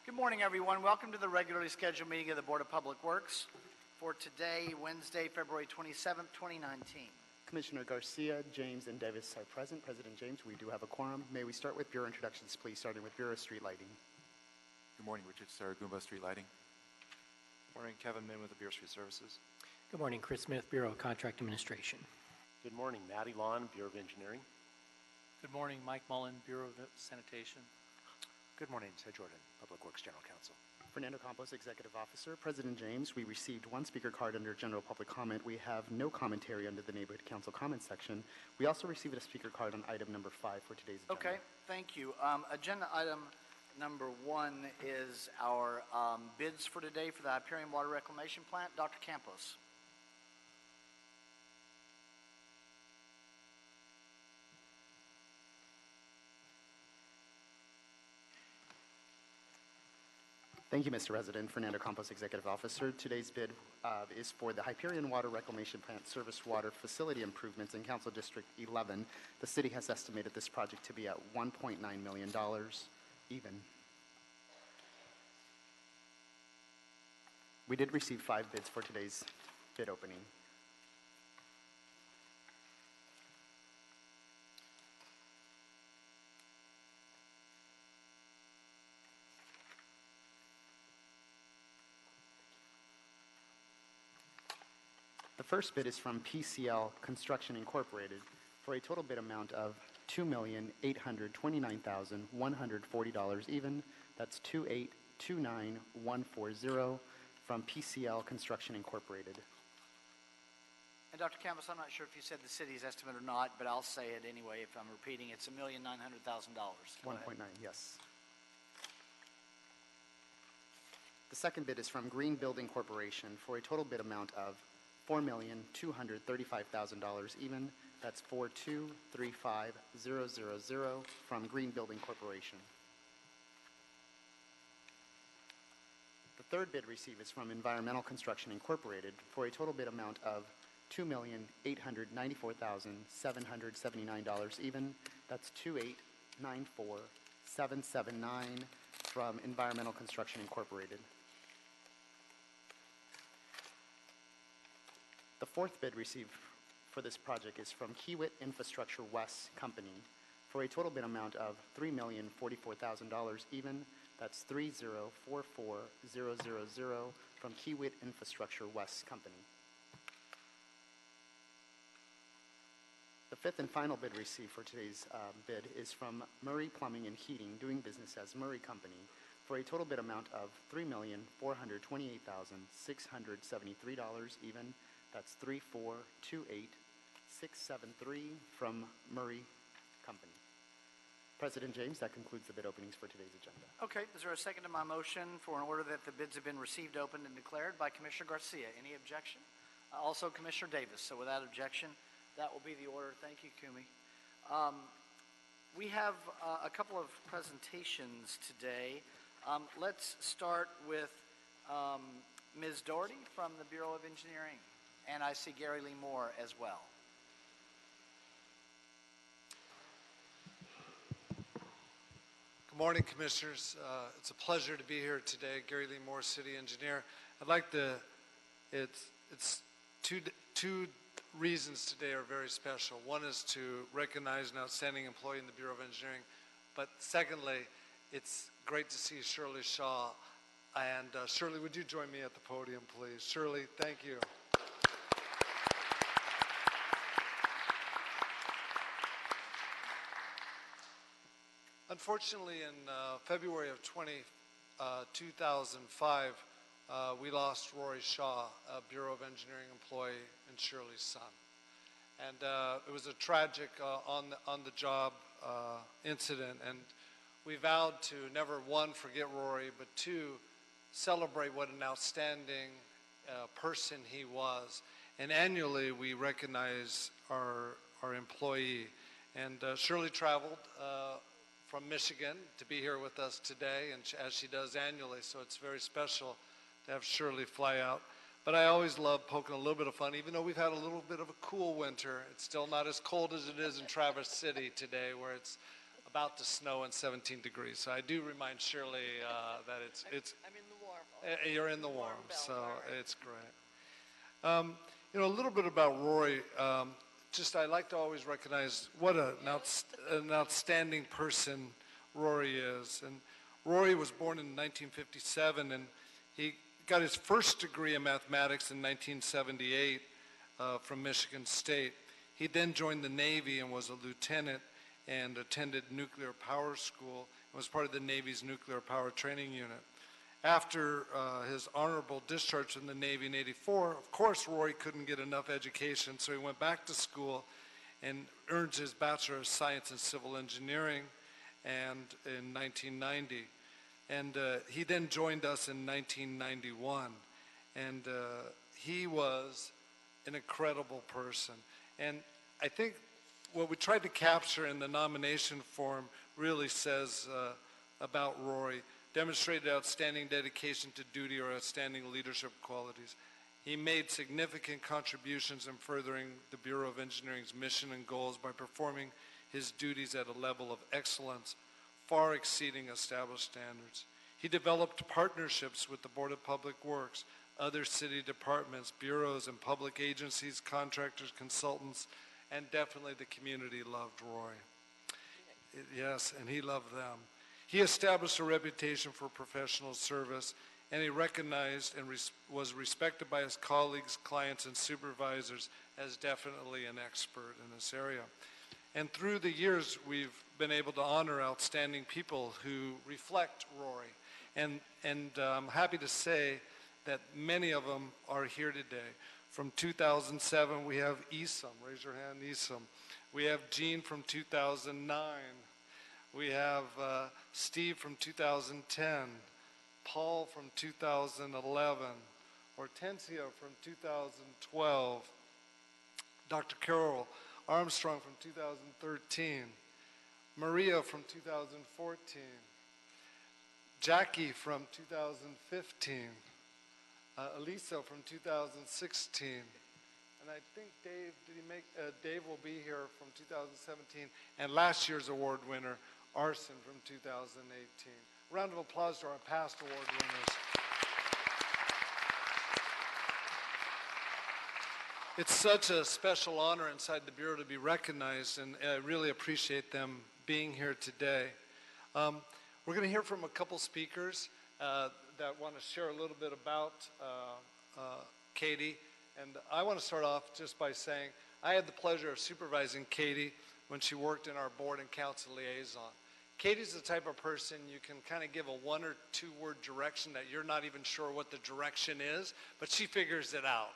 Good morning, everyone. Welcome to the regularly scheduled meeting of the Board of Public Works for today, Wednesday, February 27th, 2019. Commissioner Garcia, James, and Davis are present. President James, we do have a quorum. May we start with Bureau introductions, please, starting with Bureau Street Lighting. Good morning, Richard Saragumba, Street Lighting. Good morning, Kevin Min with the Bureau of Street Services. Good morning, Chris Smith, Bureau of Contract Administration. Good morning, Matty Lawn, Bureau of Engineering. Good morning, Mike Mullen, Bureau of Sanitation. Good morning, Ted Jordan, Public Works General Counsel. Fernando Campos, Executive Officer. President James, we received one speaker card under general public comment. We have no commentary under the Neighborhood Council comment section. We also received a speaker card on item number 5 for today's agenda. Okay, thank you. Agenda item number 1 is our bids for today for the Hyperion Water Reclamation Plant. Dr. Campos. Thank you, Mr. President. Fernando Campos, Executive Officer. Today's bid is for the Hyperion Water Reclamation Plant Service Water Facility Improvements in Council District 11. The city has estimated this project to be at $1.9 million even. We did receive 5 bids for today's bid opening. The first bid is from PCL Construction Incorporated for a total bid amount of $2,829,140 even. That's $2,829,140 from PCL Construction Incorporated. And Dr. Campos, I'm not sure if you said the city's estimate or not, but I'll say it anyway if I'm repeating. It's $1,900,000. 1.9, yes. The second bid is from Green Building Corporation for a total bid amount of $4,235,000 even. That's $4,235,000 from Green Building Corporation. The third bid received is from Environmental Construction Incorporated for a total bid amount of $2,894,779 even. That's $2,894,779 from Environmental Construction Incorporated. The fourth bid received for this project is from Kiewit Infrastructure West Company for a total bid amount of $3,044,000 even. That's $3,044,000 from Kiewit Infrastructure West Company. The fifth and final bid received for today's bid is from Murray Plumbing and Heating, doing business as Murray Company, for a total bid amount of $3,428,673 even. That's $3,428,673 from Murray Company. President James, that concludes the bid openings for today's agenda. Okay, is there a second to my motion for an order that the bids have been received, opened, and declared by Commissioner Garcia? Any objection? Also Commissioner Davis. So without objection, that will be the order. Thank you, Kumi. We have a couple of presentations today. Let's start with Ms. Doherty from the Bureau of Engineering. And I see Gary Lee Moore as well. Good morning, Commissioners. It's a pleasure to be here today. Gary Lee Moore, City Engineer. I'd like to, it's two reasons today are very special. One is to recognize an outstanding employee in the Bureau of Engineering, but secondly, it's great to see Shirley Shaw. And Shirley, would you join me at the podium, please? Shirley, thank you. Unfortunately, in February of 2005, we lost Rory Shaw, a Bureau of Engineering employee and Shirley's son. And it was a tragic on-the-job incident, and we vowed to never, one, forget Rory, but two, celebrate what an outstanding person he was. And annually, we recognize our employee. And Shirley traveled from Michigan to be here with us today, and as she does annually, so it's very special to have Shirley fly out. But I always love poking a little bit of fun, even though we've had a little bit of a cool winter. It's still not as cold as it is in Traverse City today, where it's about to snow and 17 degrees. So I do remind Shirley that it's I'm in the warm. you're in the warm, belt, so all right. it's great. You know, a little bit about Rory. Just I like to always recognize what an outstanding person Rory is. And Rory was born in 1957, and he got his first degree in mathematics in 1978 from Michigan State. He then joined the Navy and was a lieutenant and attended nuclear power school and was part of the Navy's nuclear power training unit. After his honorable discharge from the Navy in '84, of course, Rory couldn't get enough education, so he went back to school and earned his Bachelor of Science in Civil Engineering and in 1990. And he then joined us in 1991. And he was an incredible person. And I think what we tried to capture in the nomination form really says about Rory: demonstrated outstanding dedication to duty or outstanding leadership qualities. He made significant contributions in furthering the Bureau of Engineering's mission and goals by performing his duties at a level of excellence far exceeding established standards. He developed partnerships with the Board of Public Works, other city departments, bureaus, and public agencies, contractors, consultants, and definitely the community loved Roy. Yes, and he loved them. He established a reputation for professional service, and he recognized and was respected by his colleagues, clients, and supervisors as definitely an expert in this area. And through the years, we've been able to honor outstanding people who reflect Rory. And I'm happy to say that many of them are here today. From 2007, we have Isam. Raise your hand, Isam. We have Jean from 2009. We have Steve from 2010, Paul from 2011, Hortensia from 2012, Dr. Carol Armstrong from 2013, Maria from 2014, Jackie from 2015, Elisa from 2016, and I think Dave will be here from 2017, and last year's award winner, Arson from 2018. Round of applause to our past award winners. It's such a special honor inside the Bureau to be recognized, and I really appreciate them being here today. We're going to hear from a couple speakers that want to share a little bit about Katie. And I want to start off just by saying I had the pleasure of supervising Katie when she worked in our board and council liaison. Katie's the type of person you can kind of give a one or two word direction that you're not even sure what the direction is, but she figures it out.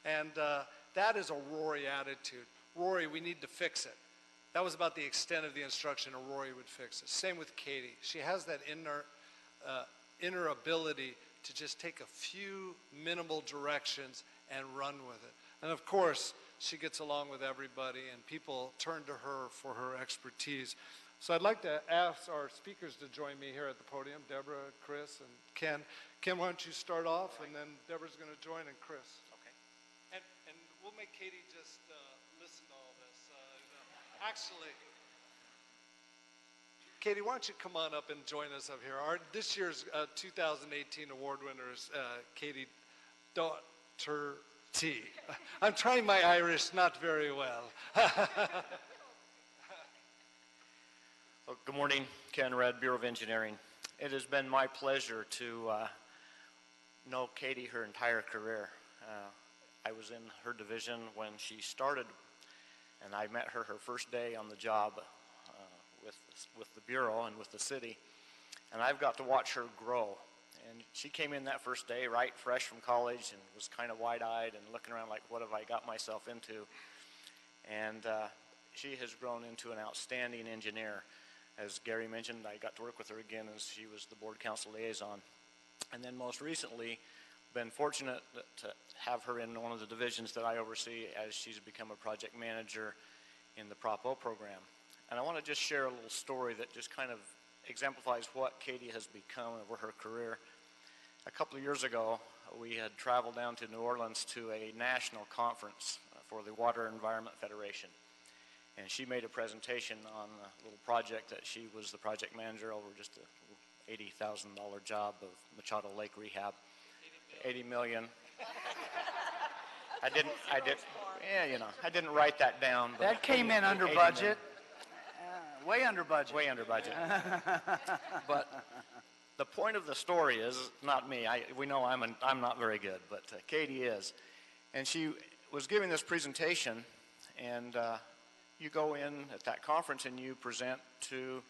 And that is a Rory attitude. Rory, we need to fix it. That was about the extent of the instruction, and Rory would fix it. Same with Katie. She has that inner ability to just take a few minimal directions and run with it. And of course, she gets along with everybody, and people turn to her for her expertise. So I'd like to ask our speakers to join me here at the podium, Deborah, Chris, and Ken. Ken, why don't you start off, and then Deborah's going to join, and Chris. Okay. And we'll make Katie just listen to all this. Actually, Katie, why don't you come on up and join us up here? This year's 2018 award winner is Katie Doherty. I'm trying my Irish not very well. Well, good morning, Ken Red, Bureau of Engineering. It has been my pleasure to know Katie her entire career. I was in her division when she started, and I met her first day on the job with the Bureau and with the city, and I've got to watch her grow. And she came in that first day right fresh from college and was kind of wide-eyed and looking around like, what have I got myself into? And she has grown into an outstanding engineer. As Gary mentioned, I got to work with her again as she was the board council liaison. And then most recently, been fortunate to have her in one of the divisions that I oversee as she's become a project manager in the Prop O program. And I want to just share a little story that just kind of exemplifies what Katie has become over her career. A couple of years ago, we had traveled down to New Orleans to a national conference for the Water Environment Federation. And she made a presentation on a little project that she was the project manager over, just a $80,000 job of Machado Lake rehab. 80 million. I didn't write that down. But That came in under 80 budget. Way under budget. Way under budget. But the point of the story is, not me, we know I'm not very good, but Katie is. And she was giving this presentation, and you go in at that conference and you present to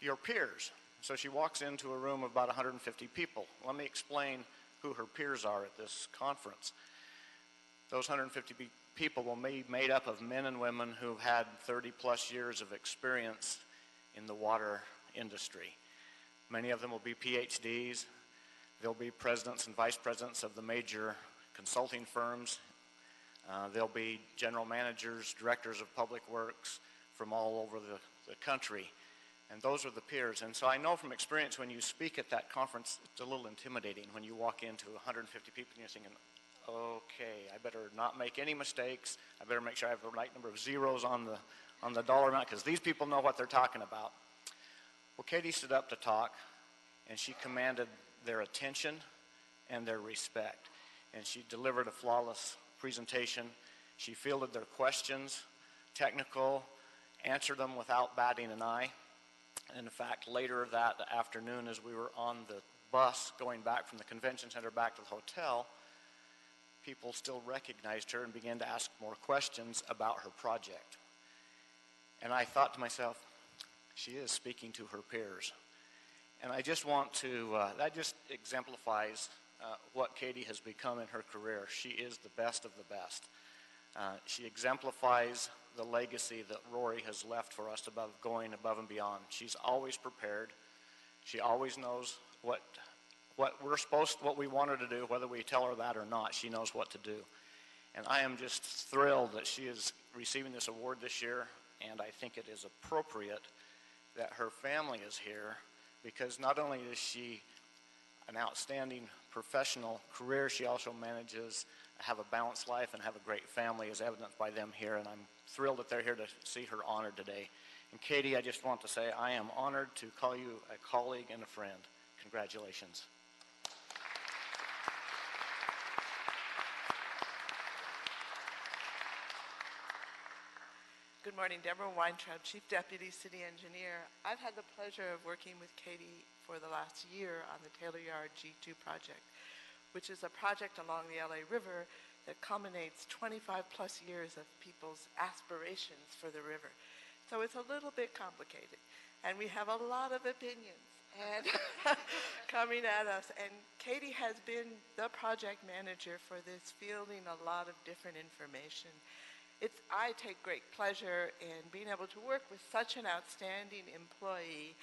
your peers. So she walks into a room of about 150 people. Let me explain who her peers are at this conference. Those 150 people will be made up of men and women who've had 30-plus years of experience in the water industry. Many of them will be PhDs. They'll be presidents and vice presidents of the major consulting firms. They'll be general managers, directors of public works from all over the country. And those are the peers. And so I know from experience when you speak at that conference, it's a little intimidating when you walk into 150 people and you're thinking, okay, I better not make any mistakes. I better make sure I have the right number of zeros on the dollar amount, because these people know what they're talking about. Well, Katie stood up to talk, and she commanded their attention and their respect. And she delivered a flawless presentation. She fielded their questions, technical, answered them without batting an eye. And in fact, later that afternoon, as we were on the bus going back from the convention center back to the hotel, people still recognized her and began to ask more questions about her project. And I thought to myself, she is speaking to her peers. And I just want to, that just exemplifies what Katie has become in her career. She is the best of the best. She exemplifies the legacy that Rory has left for us about going above and beyond. She's always prepared. She always knows what we want her to do, whether we tell her that or not. She knows what to do. And I am just thrilled that she is receiving this award this year, and I think it is appropriate that her family is here, because not only is she an outstanding professional career, she also manages to have a balanced life and have a great family, as evidenced by them here, and I'm thrilled that they're here to see her honored today. And Katie, I just want to say I am honored to call you a colleague and a friend. Congratulations. Good morning, Deborah Weintraub, Chief Deputy City Engineer. I've had the pleasure of working with Katie for the last year on the Taylor Yard G2 project, which is a project along the LA River that culminates 25 plus years of people's aspirations for the river. So it's a little bit complicated, and we have a lot of opinions and coming at us. And Katie has been the project manager for this, fielding a lot of different information. I take great pleasure in being able to work with such an outstanding employee.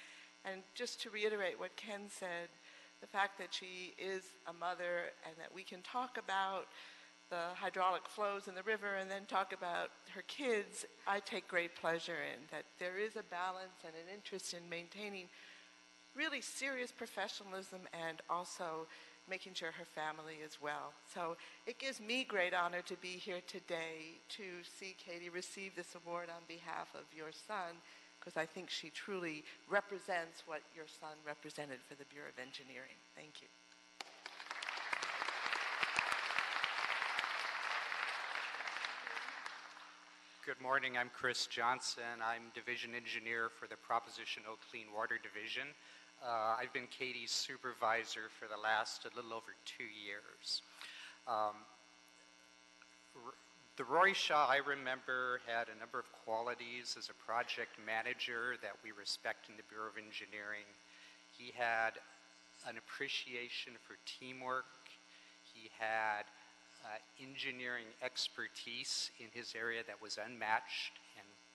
And just to reiterate what Ken said, the fact that she is a mother and that we can talk about the hydraulic flows in the river and then talk about her kids, I take great pleasure in that there is a balance and an interest in maintaining really serious professionalism and also making sure her family is well. So it gives me great honor to be here today to see Katie receive this award on behalf of your son, because I think she truly represents what your son represented for the Bureau of Engineering. Thank you. Good morning, I'm Chris Johnson. I'm Division Engineer for the Propositional Clean Water Division. I've been Katie's supervisor for the last a little over 2 years. The Roy Shaw, I remember, had a number of qualities as a project manager that we respect in the Bureau of Engineering. He had an appreciation for teamwork. He had engineering expertise in his area that was unmatched,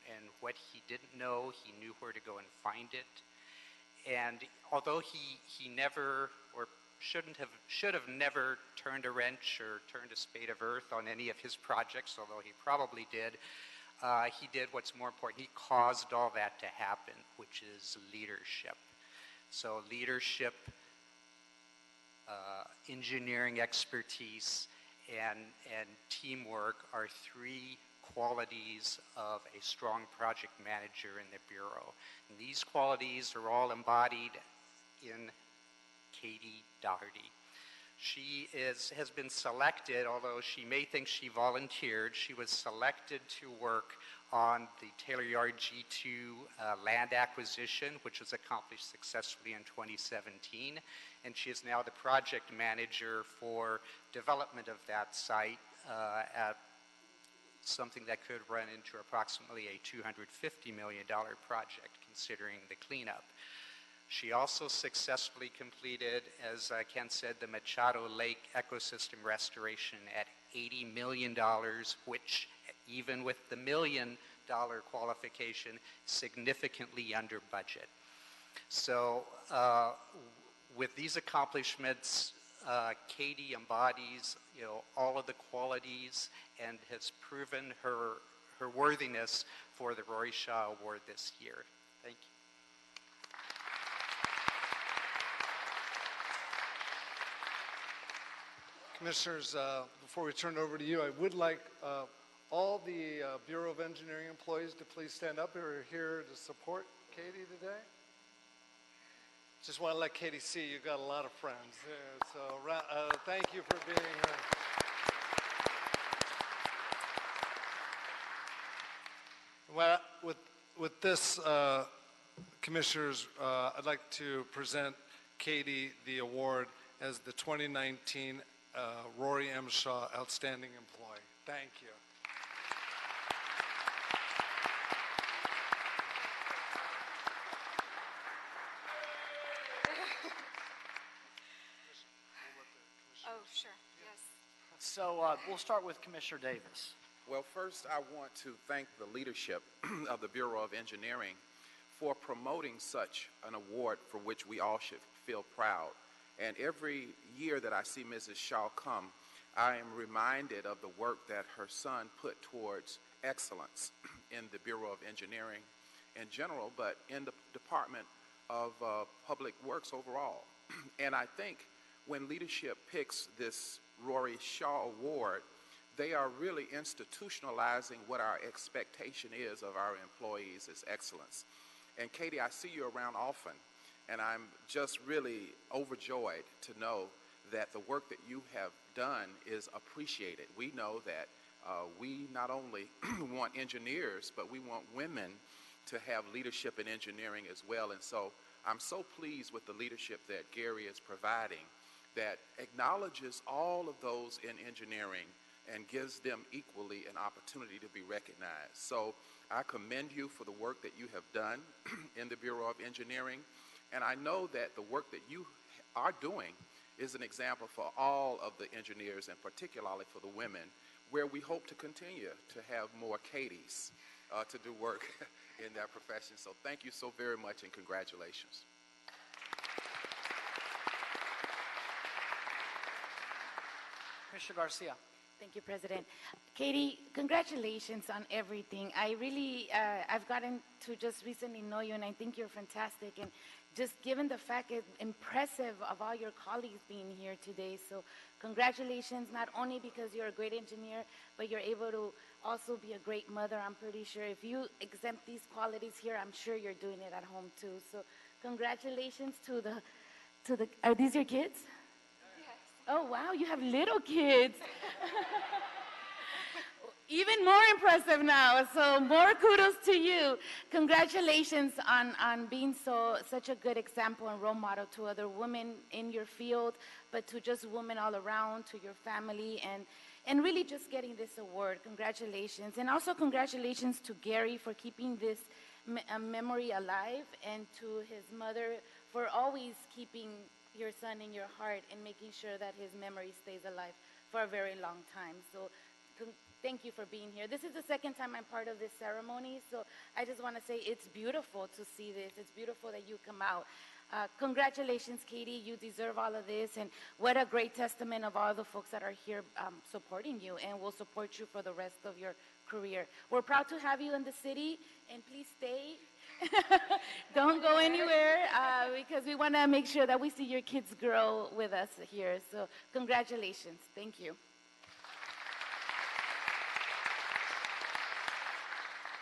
and what he didn't know, he knew where to go and find it. And although he never, or should have never turned a wrench or turned a spade of earth on any of his projects, although he probably did, he did what's more important. He caused all that to happen, which is leadership. So leadership, engineering expertise, and teamwork are three qualities of a strong project manager in the Bureau. And these qualities are all embodied in Katie Doherty. She has been selected, although she may think she volunteered, she was selected to work on the Taylor Yard G2 land acquisition, which was accomplished successfully in 2017. And she is now the project manager for development of that site at something that could run into approximately a $250 million project, considering the cleanup. She also successfully completed, as Ken said, the Machado Lake ecosystem restoration at $80 million, which, even with the $1 million qualification, significantly under budget. So with these accomplishments, Katie embodies, all of the qualities and has proven her worthiness for the Rory Shaw Award this year. Thank you. Commissioners, before we turn it over to you, I would like all the Bureau of Engineering employees to please stand up who are here to support Katie today. Just want to let Katie see you've got a lot of friends there. So thank you for being here. Well, with this, Commissioners, I'd like to present Katie the award as the 2019 Rory M. Shaw Outstanding Employee. Thank you. Oh, sure, yes. So we'll start with Commissioner Davis. Well, first I want to thank the leadership of the Bureau of Engineering for promoting such an award for which we all should feel proud. And every year that I see Mrs. Shaw come, I am reminded of the work that her son put towards excellence in the Bureau of Engineering in general, but in the Department of Public Works overall. And I think when leadership picks this Rory Shaw Award, they are really institutionalizing what our expectation is of our employees as excellence. And Katie, I see you around often, and I'm just really overjoyed to know that the work that you have done is appreciated. We know that we not only want engineers, but we want women to have leadership in engineering as well. And so I'm so pleased with the leadership that Gary is providing that acknowledges all of those in engineering and gives them equally an opportunity to be recognized. So I commend you for the work that you have done in the Bureau of Engineering, and I know that the work that you are doing is an example for all of the engineers, and particularly for the women, where we hope to continue to have more Katies to do work in that profession. So thank you so very much, and congratulations. Commissioner Garcia. Thank you, President. Katie, congratulations on everything. I really, I've gotten to just recently know you, and I think you're fantastic. And just given the fact it's impressive of all your colleagues being here today. So congratulations, not only because you're a great engineer, but you're able to also be a great mother. I'm pretty sure if you exempt these qualities here, I'm sure you're doing it at home too. So congratulations to the, are these your kids? Oh, wow, you have little kids. Even more impressive now, so more kudos to you. Congratulations on being such a good example and role model to other women in your field, but to just women all around, to your family, and really just getting this award. Congratulations. And also congratulations to Gary for keeping this memory alive, and to his mother for always keeping your son in your heart and making sure that his memory stays alive for a very long time. So thank you for being here. This is the second time I'm part of this ceremony, so I just want to say it's beautiful to see this. It's beautiful that you come out. Congratulations, Katie. You deserve all of this, and what a great testament of all the folks that are here supporting you and will support you for the rest of your career. We're proud to have you in the city, and please stay. Don't go anywhere because we want to make sure that we see your kids grow with us here. So congratulations. Thank you.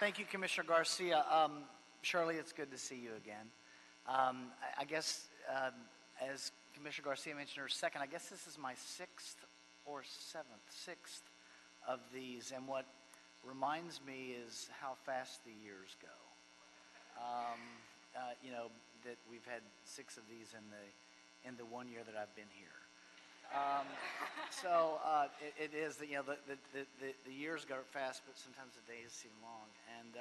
Thank you, Commissioner Garcia. Shirley, it's good to see you again. I guess, as Commissioner Garcia mentioned her second, I guess this is my sixth of these, and what reminds me is how fast the years go. You know, that we've had 6 of these in the 1 year that I've been here. It is, you know, the years go fast, but sometimes the days seem long. And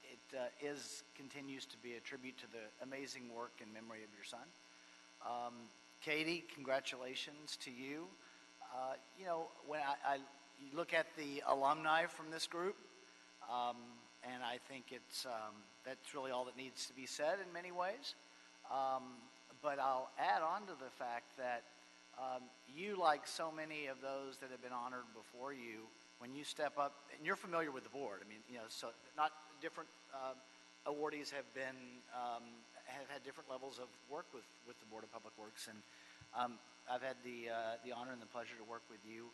it continues to be a tribute to the amazing work and memory of your son. Katie, congratulations to you. You know, when you look at the alumni from this group, and I think that's really all that needs to be said in many ways. But I'll add on to the fact that you, like so many of those that have been honored before you, when you step up, and you're familiar with the board. I mean, you know, so not different awardees have had different levels of work with the Board of Public Works, and I've had the honor and the pleasure to work with you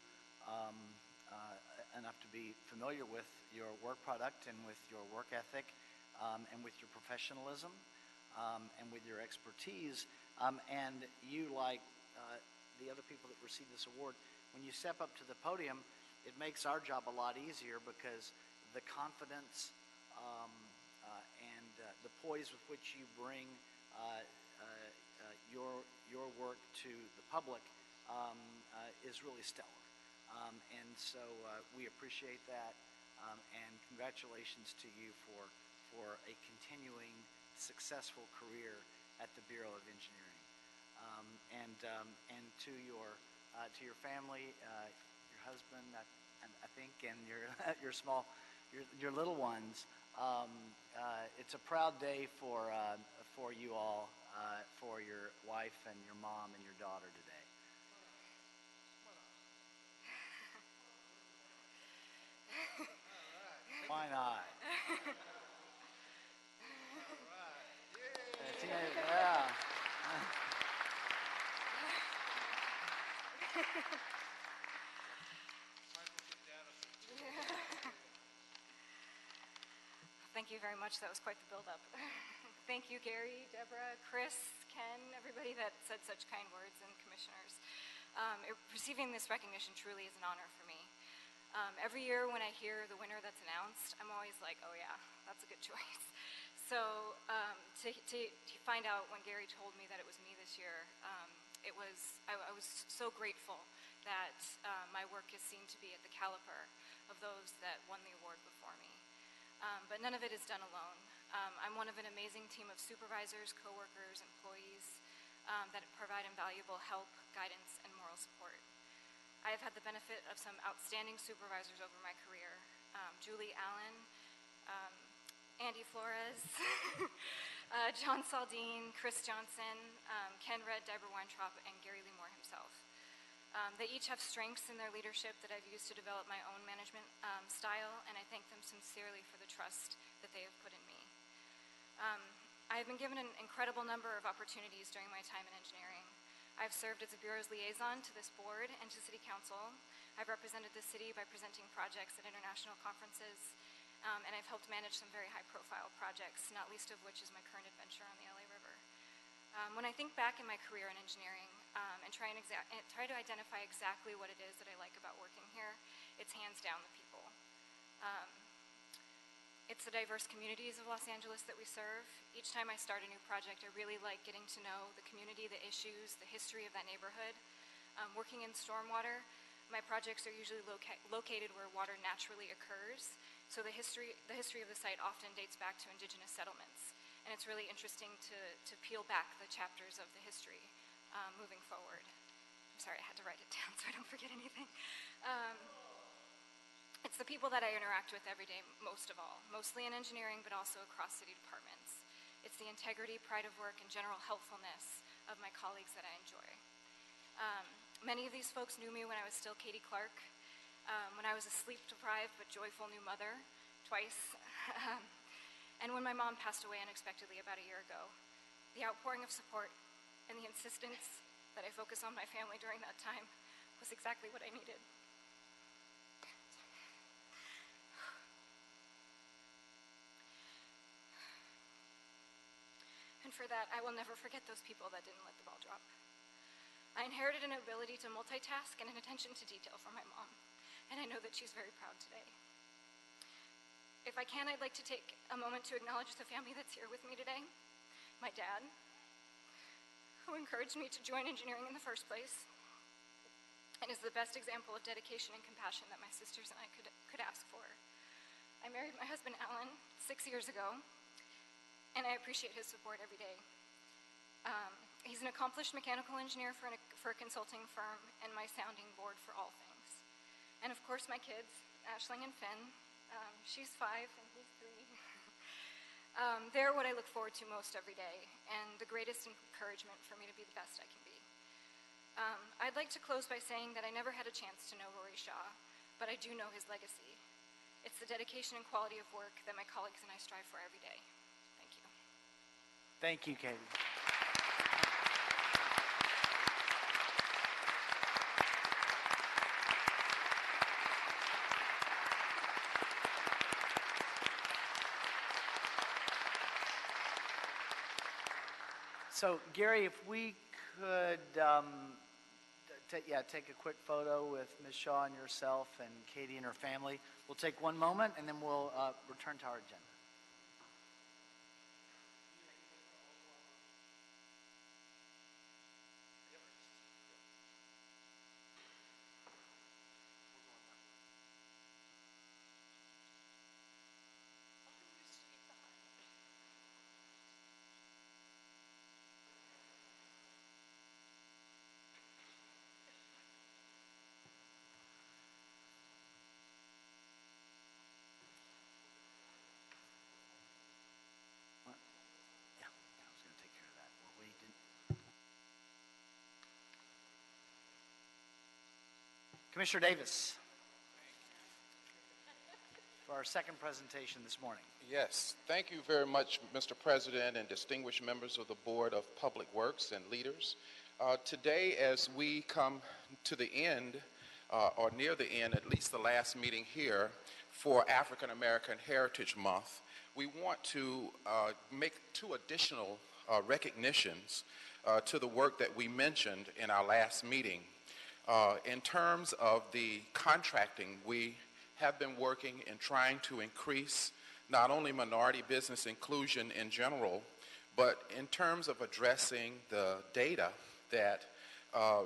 enough to be familiar with your work product and with your work ethic and with your professionalism and with your expertise. And you, like the other people that receive this award, when you step up to the podium, it makes our job a lot easier because the confidence and the poise with which you bring your work to the public is really stellar. And so we appreciate that, and congratulations to you for a continuing successful career at the Bureau of Engineering. And to your family, your husband, I think, and your little ones. It's a proud day for you all, for your wife and your mom and your daughter today. Why not? Yeah. Thank you very much. That was quite the build-up. Thank you, Gary, Deborah, Chris, Ken, everybody that said such kind words, and commissioners. Receiving this recognition truly is an honor for me. Every year when I hear the winner that's announced, I'm always like, oh yeah, that's a good choice. So to find out when Gary told me that it was me this year, I was so grateful that my work is seen to be at the caliber of those that won the award before me. But none of it is done alone. I'm one of an amazing team of supervisors, coworkers, employees that provide invaluable help, guidance, and moral support. I have had the benefit of some outstanding supervisors over my career. Julie Allen, Andy Flores, John Saldine, Chris Johnson, Ken Redd, Deborah Weintraub, and Gary Lee Moore himself. They each have strengths in their leadership that I've used to develop my own management style, and I thank them sincerely for the trust that they have put in me. I have been given an incredible number of opportunities during my time in engineering. I've served as the Bureau's liaison to this board and to City Council. I've represented the city by presenting projects at international conferences, and I've helped manage some very high-profile projects, not least of which is my current adventure on the LA River. When I think back in my career in engineering and try to identify exactly what it is that I like about working here, it's hands down the people. It's the diverse communities of Los Angeles that we serve. Each time I start a new project, I really like getting to know the community, the issues, the history of that neighborhood. Working in stormwater, my projects are usually located where water naturally occurs, so the history of the site often dates back to indigenous settlements. And it's really interesting to peel back the chapters of the history moving forward. I'm sorry, I had to write it down so I don't forget anything. It's the people that I interact with every day most of all, mostly in engineering, but also across city departments. It's the integrity, pride of work, and general helpfulness of my colleagues that I enjoy. Many of these folks knew me when I was still Katie Clark, when I was a sleep-deprived but joyful new mother, twice, and when my mom passed away unexpectedly about a year ago. The outpouring of support and the insistence that I focus on my family during that time was exactly what I needed. And for that, I will never forget those people that didn't let the ball drop. I inherited an ability to multitask and an attention to detail from my mom, and I know that she's very proud today. If I can, I'd like to take a moment to acknowledge the family that's here with me today. My dad, who encouraged me to join engineering in the first place, and is the best example of dedication and compassion that my sisters and I could ask for. I married my husband, Alan, 6 years ago, and I appreciate his support every day. He's an accomplished mechanical engineer for a consulting firm and my sounding board for all things. And of course, my kids, Ashling and Finn. She's 5 and he's 3. They're what I look forward to most every day and the greatest encouragement for me to be the best I can be. I'd like to close by saying that I never had a chance to know Rory Shaw, but I do know his legacy. It's the dedication and quality of work that my colleagues and I strive for every day. Thank you. Thank you, Katie. So, Gary, if we could take a quick photo with Ms. Shaw and yourself and Katie and her family. We'll take one moment, and then we'll return to our agenda. Commissioner Davis, for our second presentation this morning. Yes, thank you very much, Mr. President and distinguished members of the Board of Public Works and leaders. Today, as we come to the end, or near the end, at least the last meeting here for African American Heritage Month, we want to make 2 additional recognitions to the work that we mentioned in our last meeting. In terms of the contracting, we have been working in trying to increase not only minority business inclusion in general, but in terms of addressing the data that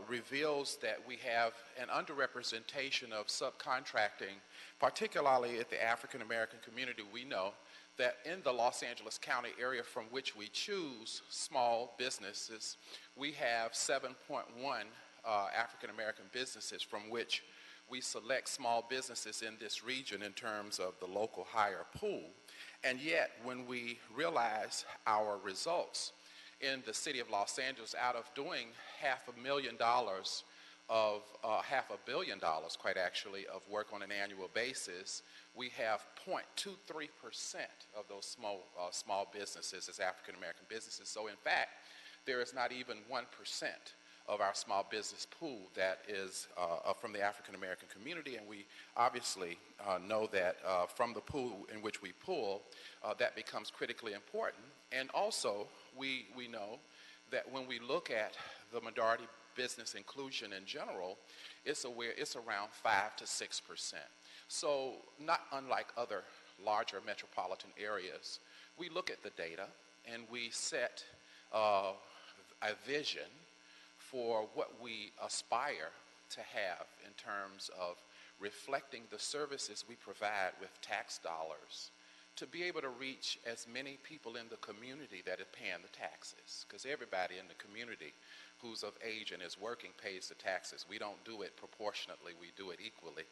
reveals that we have an underrepresentation of subcontracting, particularly at the African American community. We know that in the Los Angeles County area from which we choose small businesses, we have 7.1 African American businesses from which we select small businesses in this region in terms of the local hire pool. And yet, when we realize our results in the city of Los Angeles, out of doing $500,000 of $500 million, quite actually, of work on an annual basis, we have 0.23% of those small businesses as African American businesses. So in fact, there is not even 1% of our small business pool that is from the African American community, and we obviously know that from the pool in which we pull, that becomes critically important. And also, we know that when we look at the minority business inclusion in general, it's around 5 to 6%. So not unlike other larger metropolitan areas, we look at the data and we set a vision for what we aspire to have in terms of reflecting the services we provide with tax dollars to be able to reach as many people in the community that are paying the taxes. Because everybody in the community who's of age and is working pays the taxes. We don't do it proportionately, we do it equally.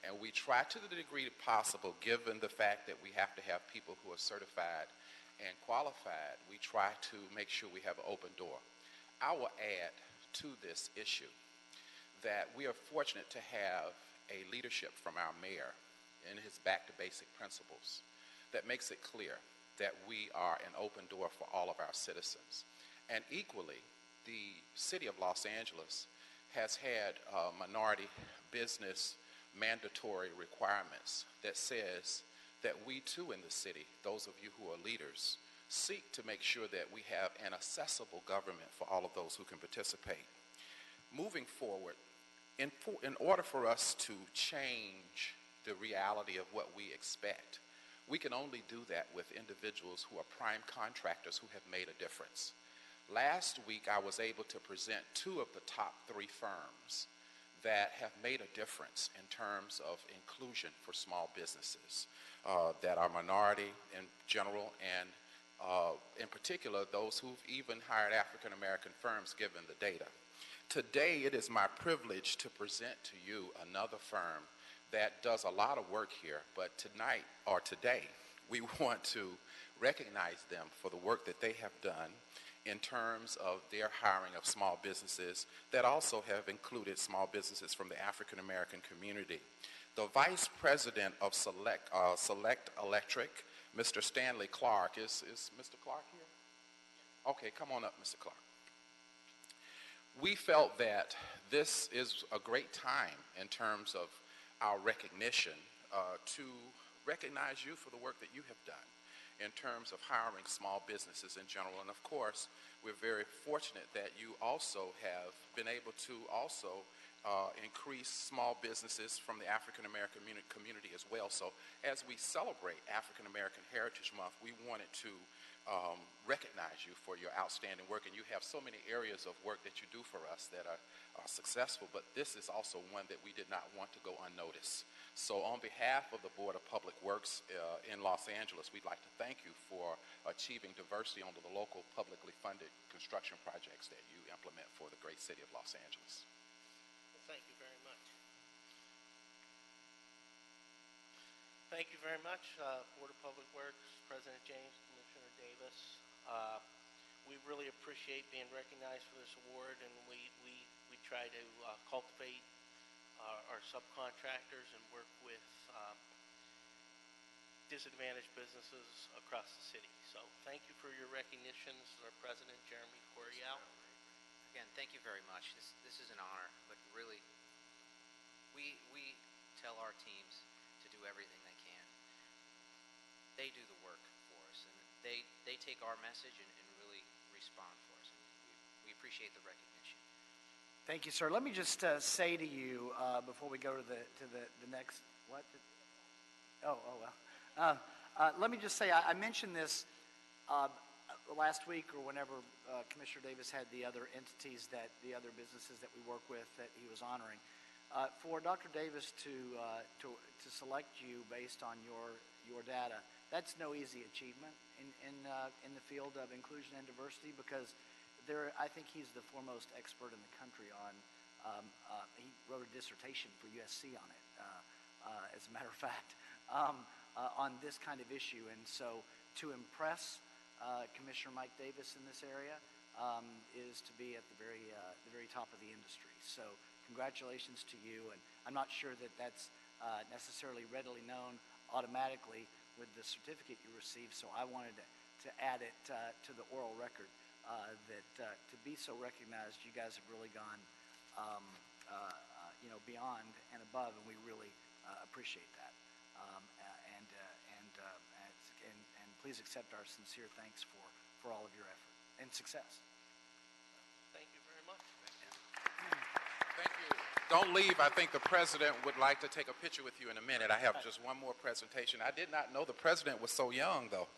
And we try to the degree possible, given the fact that we have to have people who are certified and qualified, we try to make sure we have an open door. I will add to this issue that we are fortunate to have a leadership from our mayor in his back to basic principles that makes it clear that we are an open door for all of our citizens. And equally, the city of Los Angeles has had minority business mandatory requirements that says that we too in the city, those of you who are leaders, seek to make sure that we have an accessible government for all of those who can participate. Moving forward, in order for us to change the reality of what we expect, we can only do that with individuals who are prime contractors who have made a difference. Last week, I was able to present 2 of the top 3 firms that have made a difference in terms of inclusion for small businesses that are minority in general, and in particular, those who've even hired African American firms given the data. Today, it is my privilege to present to you another firm that does a lot of work here, but tonight, or today, we want to recognize them for the work that they have done in terms of their hiring of small businesses that also have included small businesses from the African American community. The Vice President of Select Electric, Mr. Stanley Clark, is Mr. Clark here? Okay, come on up, Mr. Clark. We felt that this is a great time in terms of our recognition to recognize you for the work that you have done in terms of hiring small businesses in general. And of course, we're very fortunate that you also have been able to also increase small businesses from the African American community as well. So as we celebrate African American Heritage Month, we wanted to recognize you for your outstanding work. And you have so many areas of work that you do for us that are successful, but this is also one that we did not want to go unnoticed. So on behalf of the Board of Public Works in Los Angeles, we'd like to thank you for achieving diversity under the local publicly funded construction projects that you implement for the great city of Los Angeles. Well, thank you very much. Thank you very much, Board of Public Works, President James, Commissioner Davis. We really appreciate being recognized for this award, and we try to cultivate our subcontractors and work with disadvantaged businesses across the city. So thank you for your recognition. This is our President, Jeremy Coriel. Again, thank you very much. This is an honor, but really, we tell our teams to do everything they can. They do the work for us, and they take our message and really respond for us, and we appreciate the recognition. Thank you, sir. Let me just say to you before we go to the next, what? Let me just say, I mentioned this last week or whenever Commissioner Davis had the other entities the other businesses that we work with that he was honoring. For Dr. Davis to select you based on your data, that's no easy achievement in the field of inclusion and diversity, because I think he's the foremost expert in the country on, he wrote a dissertation for USC on it, as a matter of fact, on this kind of issue. And so to impress Commissioner Mike Davis in this area is to be at the very top of the industry. So congratulations to you. And I'm not sure that that's necessarily readily known automatically with the certificate you received, so I wanted to add it to the oral record. That to be so recognized, you guys have really gone, beyond and above, and we really appreciate that. And please accept our sincere thanks for all of your effort and success. Thank you very much. Thank you. Don't leave. I think the president would like to take a picture with you in a minute. I have just one more presentation. I did not know the president was so young, though.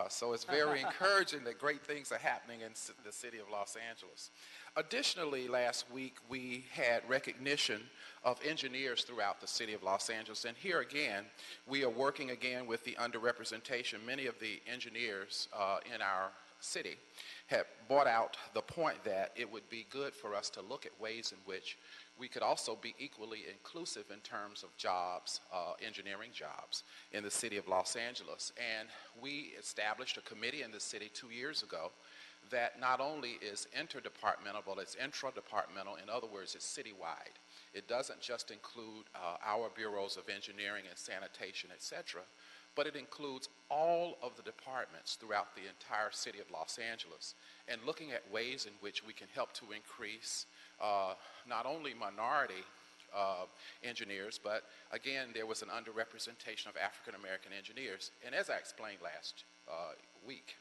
So it's very encouraging that great things are happening in the city of Los Angeles. Additionally, last week we had recognition of engineers throughout the city of Los Angeles. And here again, we are working again with the underrepresentation. Many of the engineers in our city have brought out the point that it would be good for us to look at ways in which we could also be equally inclusive in terms of jobs, engineering jobs in the city of Los Angeles. And we established a committee in the city 2 years ago that not only is interdepartmental, but it's intra-departmental. In other words, it's citywide. It doesn't just include our bureaus of engineering and sanitation, et cetera, but it includes all of the departments throughout the entire city of Los Angeles, and looking at ways in which we can help to increase not only minority engineers, but again, there was an underrepresentation of African American engineers. And as I explained last week,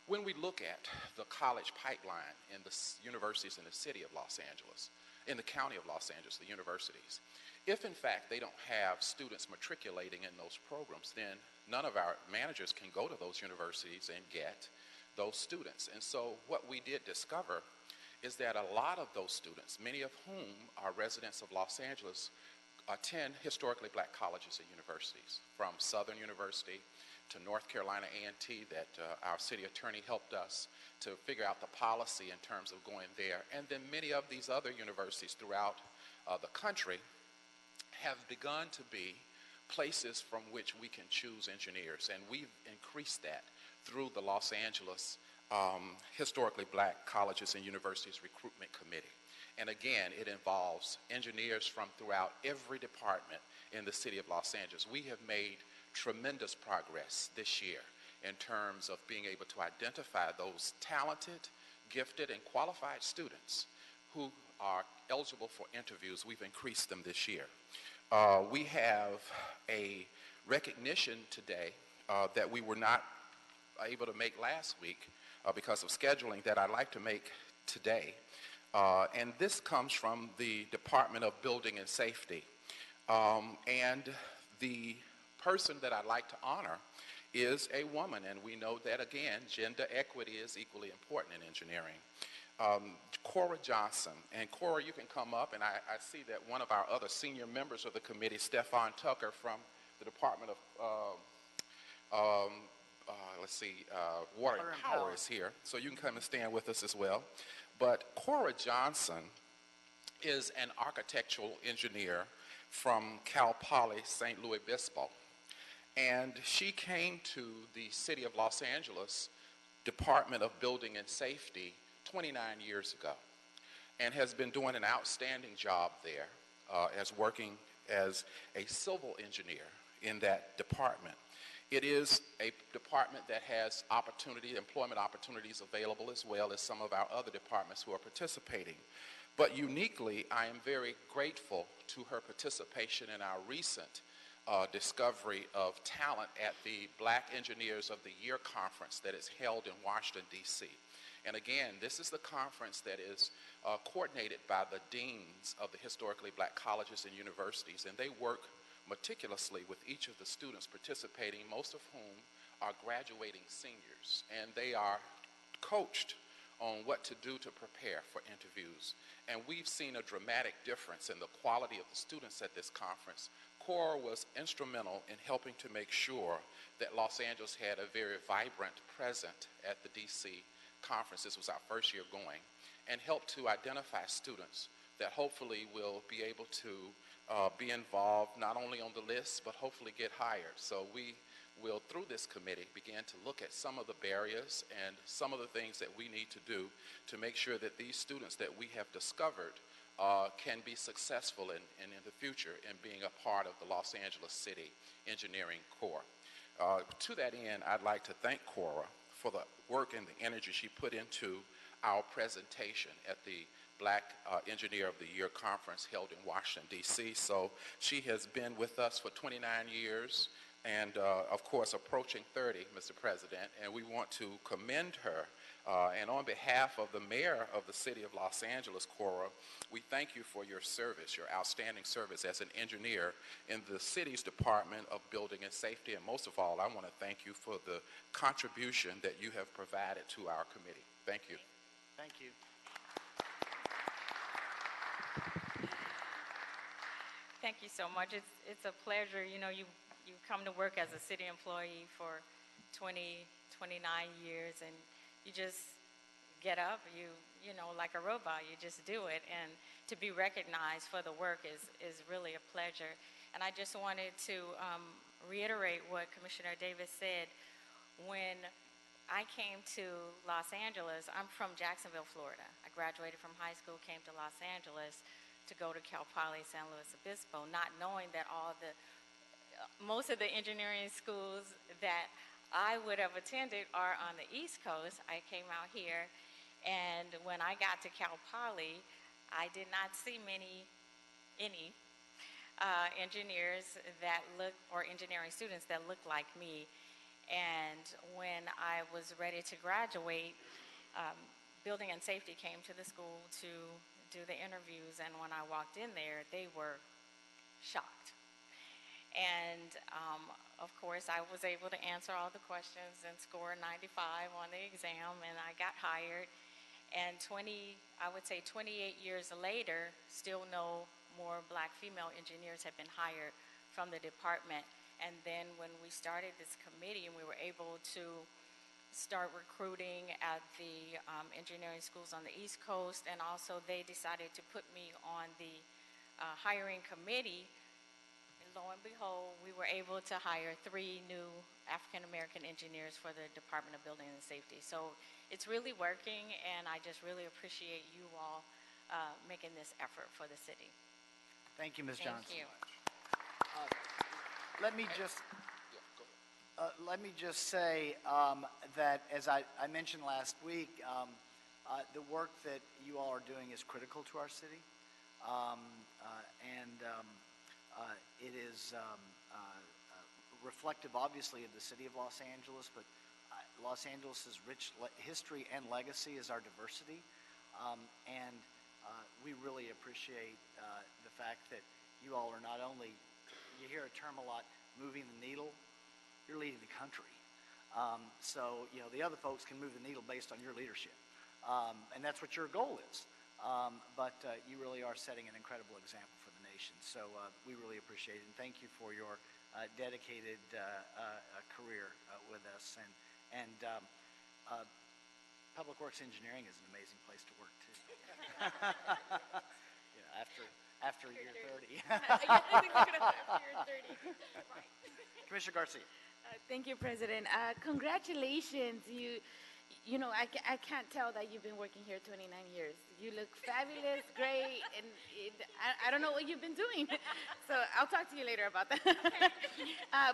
When we look at the college pipeline in the universities in the city of Los Angeles, in the county of Los Angeles, the universities, if in fact they don't have students matriculating in those programs, then none of our managers can go to those universities and get those students. And so what we did discover is that a lot of those students, many of whom are residents of Los Angeles, attend historically black colleges and universities, from Southern University to North Carolina A&T that our city attorney helped us to figure out the policy in terms of going there. And then many of these other universities throughout the country have begun to be places from which we can choose engineers. And we've increased that through the Los Angeles Historically Black Colleges and Universities Recruitment Committee. And again, it involves engineers from throughout every department in the city of Los Angeles. We have made tremendous progress this year in terms of being able to identify those talented, gifted, and qualified students who are eligible for interviews. We've increased them this year. We have a recognition today that we were not able to make last week because of scheduling that I'd like to make today. And this comes from the Department of Building and Safety. And the person that I'd like to honor is a woman, and we know that, again, gender equity is equally important in engineering. Cora Johnson, and Cora, you can come up, and I see that one of our other senior members of the committee, Stefan Tucker from the Department of Water and Power is here, so you can come and stand with us as well. But Cora Johnson is an architectural engineer from Cal Poly St. Louis Obispo. And she came to the city of Los Angeles Department of Building and Safety 29 years ago and has been doing an outstanding job there as working as a civil engineer in that department. It is a department that has employment opportunities available, as well as some of our other departments who are participating. But uniquely, I am very grateful to her participation in our recent discovery of talent at the Black Engineers of the Year conference that is held in Washington, D.C. And again, this is the conference that is coordinated by the deans of the historically black colleges and universities, and they work meticulously with each of the students participating, most of whom are graduating seniors, and they are coached on what to do to prepare for interviews. And we've seen a dramatic difference in the quality of the students at this conference. Cora was instrumental in helping to make sure that Los Angeles had a very vibrant present at the DC conference. This was our first year going, and helped to identify students that hopefully will be able to be involved not only on the list, but hopefully get hired. So we will, through this committee, begin to look at some of the barriers and some of the things that we need to do to make sure that these students that we have discovered can be successful in the future in being a part of the Los Angeles City Engineering Corps. To that end, I'd like to thank Cora for the work and the energy she put into our presentation at the Black Engineer of the Year conference held in Washington, D.C. So she has been with us for 29 years and, of course, approaching 30, Mr. President, and we want to commend her. And on behalf of the mayor of the city of Los Angeles, Cora, we thank you for your service, your outstanding service as an engineer in the city's Department of Building and Safety. And most of all, I want to thank you for the contribution that you have provided to our committee. Thank you. Thank you. Thank you so much. It's a pleasure. You know, you come to work as a city employee for 29 years, and you just get up, you know, like a robot, you just do it. And to be recognized for the work is really a pleasure. And I just wanted to reiterate what Commissioner Davis said. When I came to Los Angeles, I'm from Jacksonville, Florida. I graduated from high school, came to Los Angeles to go to Cal Poly San Luis Obispo, not knowing that most of the engineering schools that I would have attended are on the East Coast. I came out here, and when I got to Cal Poly, I did not see any engineers that look, or engineering students that look like me. And when I was ready to graduate, building and safety came to the school to do the interviews, and when I walked in there, they were shocked. And of course, I was able to answer all the questions and score 95 on the exam, and I got hired. And I would say 28 years later, still no more black female engineers have been hired from the department. And then when we started this committee and we were able to start recruiting at the engineering schools on the East Coast, and also they decided to put me on the hiring committee, and lo and behold, we were able to hire 3 new African-American engineers for the Department of Building and Safety. So it's really working, and I just really appreciate you all making this effort for the city. Thank you, Ms. Johnson. Thank you. Let me just say that, as I mentioned last week, the work that you all are doing is critical to our city, and it is reflective, obviously, of the city of Los Angeles, but Los Angeles' rich history and legacy is our diversity, and we really appreciate the fact that you all are not only, you hear a term a lot, moving the needle, you're leading the country. So, the other folks can move the needle based on your leadership. And that's what your goal is. But you really are setting an incredible example for the nation. So we really appreciate it. And thank you for your dedicated career with us. And Public Works Engineering is an amazing place to work, too. After year 30. Commissioner Garcia. Thank you, President. Congratulations. I can't tell that you've been working here 29 years. You look fabulous, great, and I don't know what you've been doing. So I'll talk to you later about that.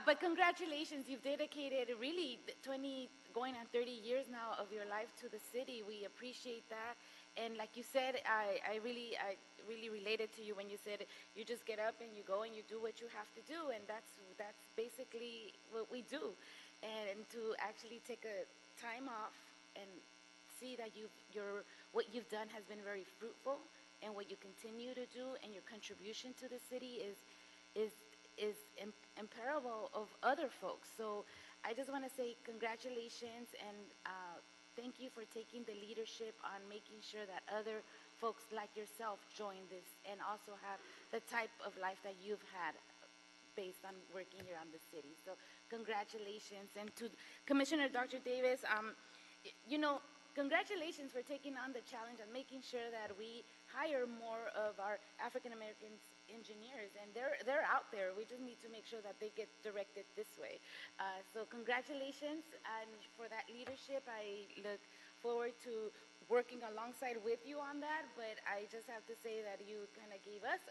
But congratulations. You've dedicated really 20, going on 30 years now of your life to the city. We appreciate that. And like you said, I really related to you when you said you just get up and you go and you do what you have to do, and that's basically what we do. And to actually take a time off and see that what you've done has been very fruitful, and what you continue to do, and your contribution to the city is imparable of other folks. So I just want to say congratulations, and thank you for taking the leadership on making sure that other folks like yourself join this and also have the type of life that you've had based on working here on the city. So congratulations. And to Commissioner Dr. Davis, congratulations for taking on the challenge and making sure that we hire more of our African American engineers, and they're out there. We just need to make sure that they get directed this way. So congratulations, and for that leadership, I look forward to working alongside with you on that. But I just have to say that you kind of gave us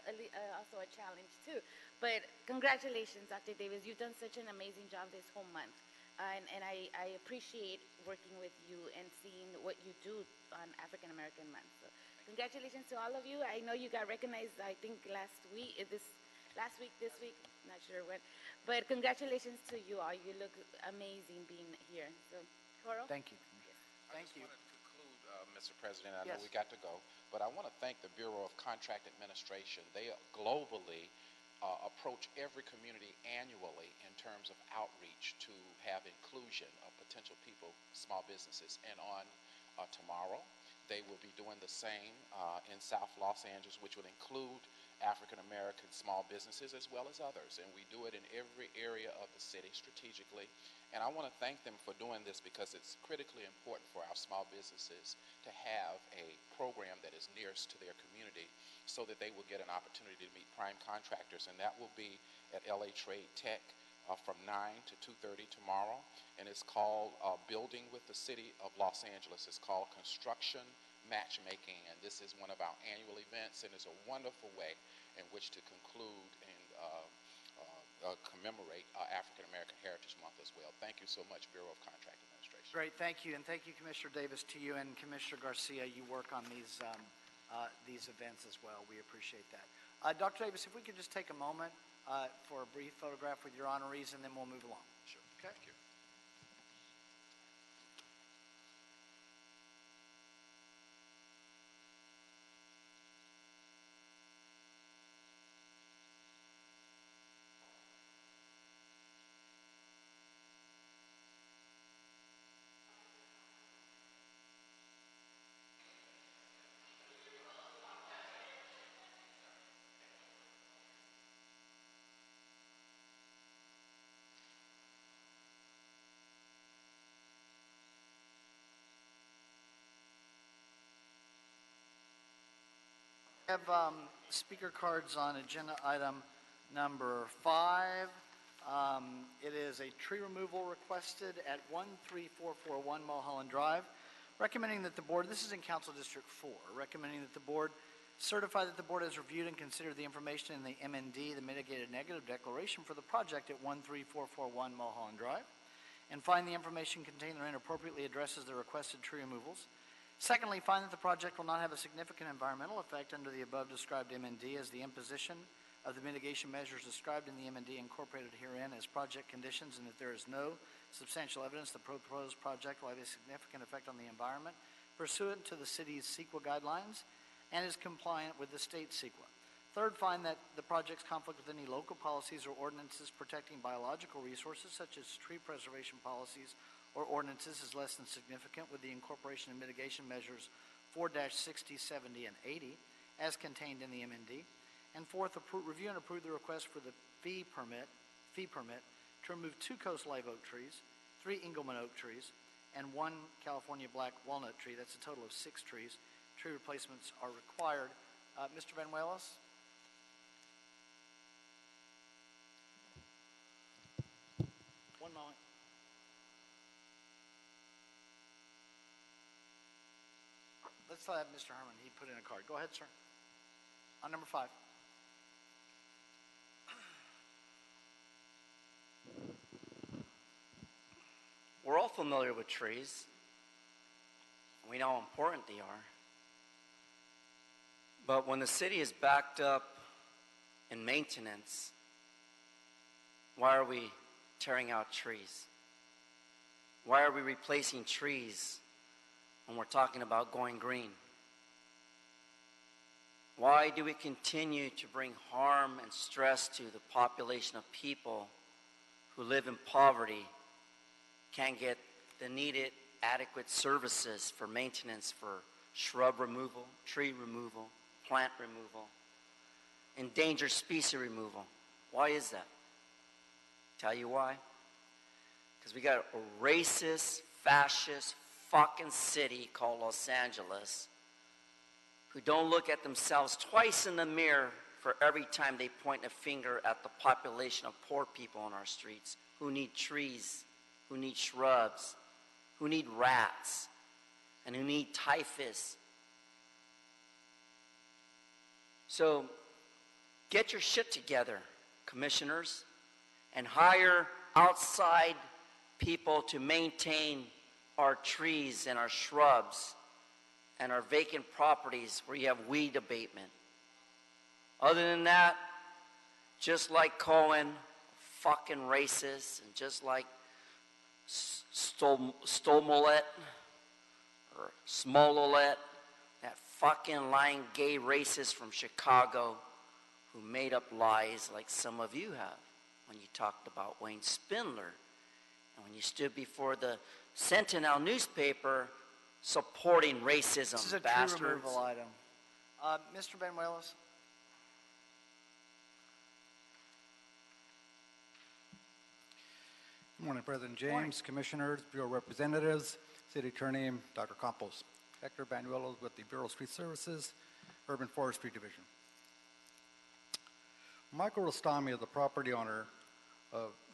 also a challenge too. But congratulations, Dr. Davis. You've done such an amazing job this whole month. And I appreciate working with you and seeing what you do on African American Month. So congratulations to all of you. I know you got recognized, I think, this week, not sure when. But congratulations to you all. You look amazing being here. So, Coro? Thank you. Yes. Thank you. I just wanted to conclude, Mr. President. I know Yes. we got to go, but I want to thank the Bureau of Contract Administration. They globally approach every community annually in terms of outreach to have inclusion of potential people, small businesses. And on tomorrow, they will be doing the same in South Los Angeles, which will include African American small businesses as well as others. And we do it in every area of the city strategically. And I want to thank them for doing this because it's critically important for our small businesses to have a program that is nearest to their community so that they will get an opportunity to meet prime contractors. And that will be at LA Trade Tech from 9 to 2:30 tomorrow. And it's called Building with the City of Los Angeles. It's called Construction Matchmaking. And this is one of our annual events, and it's a wonderful way in which to conclude and commemorate African American Heritage Month as well. Thank you so much, Bureau of Contract Administration. Great, thank you. And thank you, Commissioner Davis, to you and Commissioner Garcia. You work on these events as well. We appreciate that. Dr. Davis, if we could just take a moment for a brief photograph with your honorees, and then we'll move along. Sure. Okay. Thank you. We have speaker cards on agenda item number 5. It is a tree removal requested at 13441 Mulholland Drive, recommending that the board, this is in Council District 4, recommending that the board certify that the board has reviewed and considered the information in the MND, the mitigated negative declaration for the project at 13441 Mulholland Drive, and find the information contained therein appropriately addresses the requested tree removals. Secondly, find that the project will not have a significant environmental effect under the above described MND, as the imposition of the mitigation measures described in the MND incorporated herein as project conditions, and that there is no substantial evidence the proposed project will have a significant effect on the environment pursuant to the city's CEQA guidelines and is compliant with the state CEQA. Third, find that the project's conflict with any local policies or ordinances protecting biological resources, such as tree preservation policies or ordinances, is less than significant with the incorporation of mitigation measures 4-60, 70, and 80 as contained in the MND. And fourth, review and approve the request for the fee permit to remove 2 coast live oak trees, 3 Engelmann oak trees, and 1 California black walnut tree. That's a total of 6 trees. Tree replacements are required. Mr. Banuelos? One moment. Let's have Mr. Herman. He put in a card. Go ahead, sir. On number 5. We're all familiar with trees. We know how important they are. But when the city is backed up in maintenance, why are we tearing out trees? Why are we replacing trees when we're talking about going green? Why do we continue to bring harm and stress to the population of people who live in poverty, can't get the needed adequate services for maintenance, for shrub removal, tree removal, plant removal, endangered species removal? Why is that? Tell you why. Because we got a racist, fascist, fucking city called Los Angeles who don't look at themselves twice in the mirror for every time they point a finger at the population of poor people on our streets who need trees, who need shrubs, who need rats, and who need typhus. So get your shit together, commissioners, and hire outside people to maintain our trees and our shrubs and our vacant properties where you have weed abatement. Other than that, just like Cohen, fucking racist, and just like Stomolet or Smollett, that fucking lying gay racist from Chicago who made up lies like some of you have when you talked about Wayne Spindler and when you stood before the Sentinel newspaper supporting racism. This is a bastards. tree removal item. Mr. Banuelos? Good morning, President James, Commissioners, Bureau Representatives, City Attorney, Dr. Campos. Hector Banuelos with the Bureau of Street Services, Urban Forestry Division. Michael Rostami, the property owner,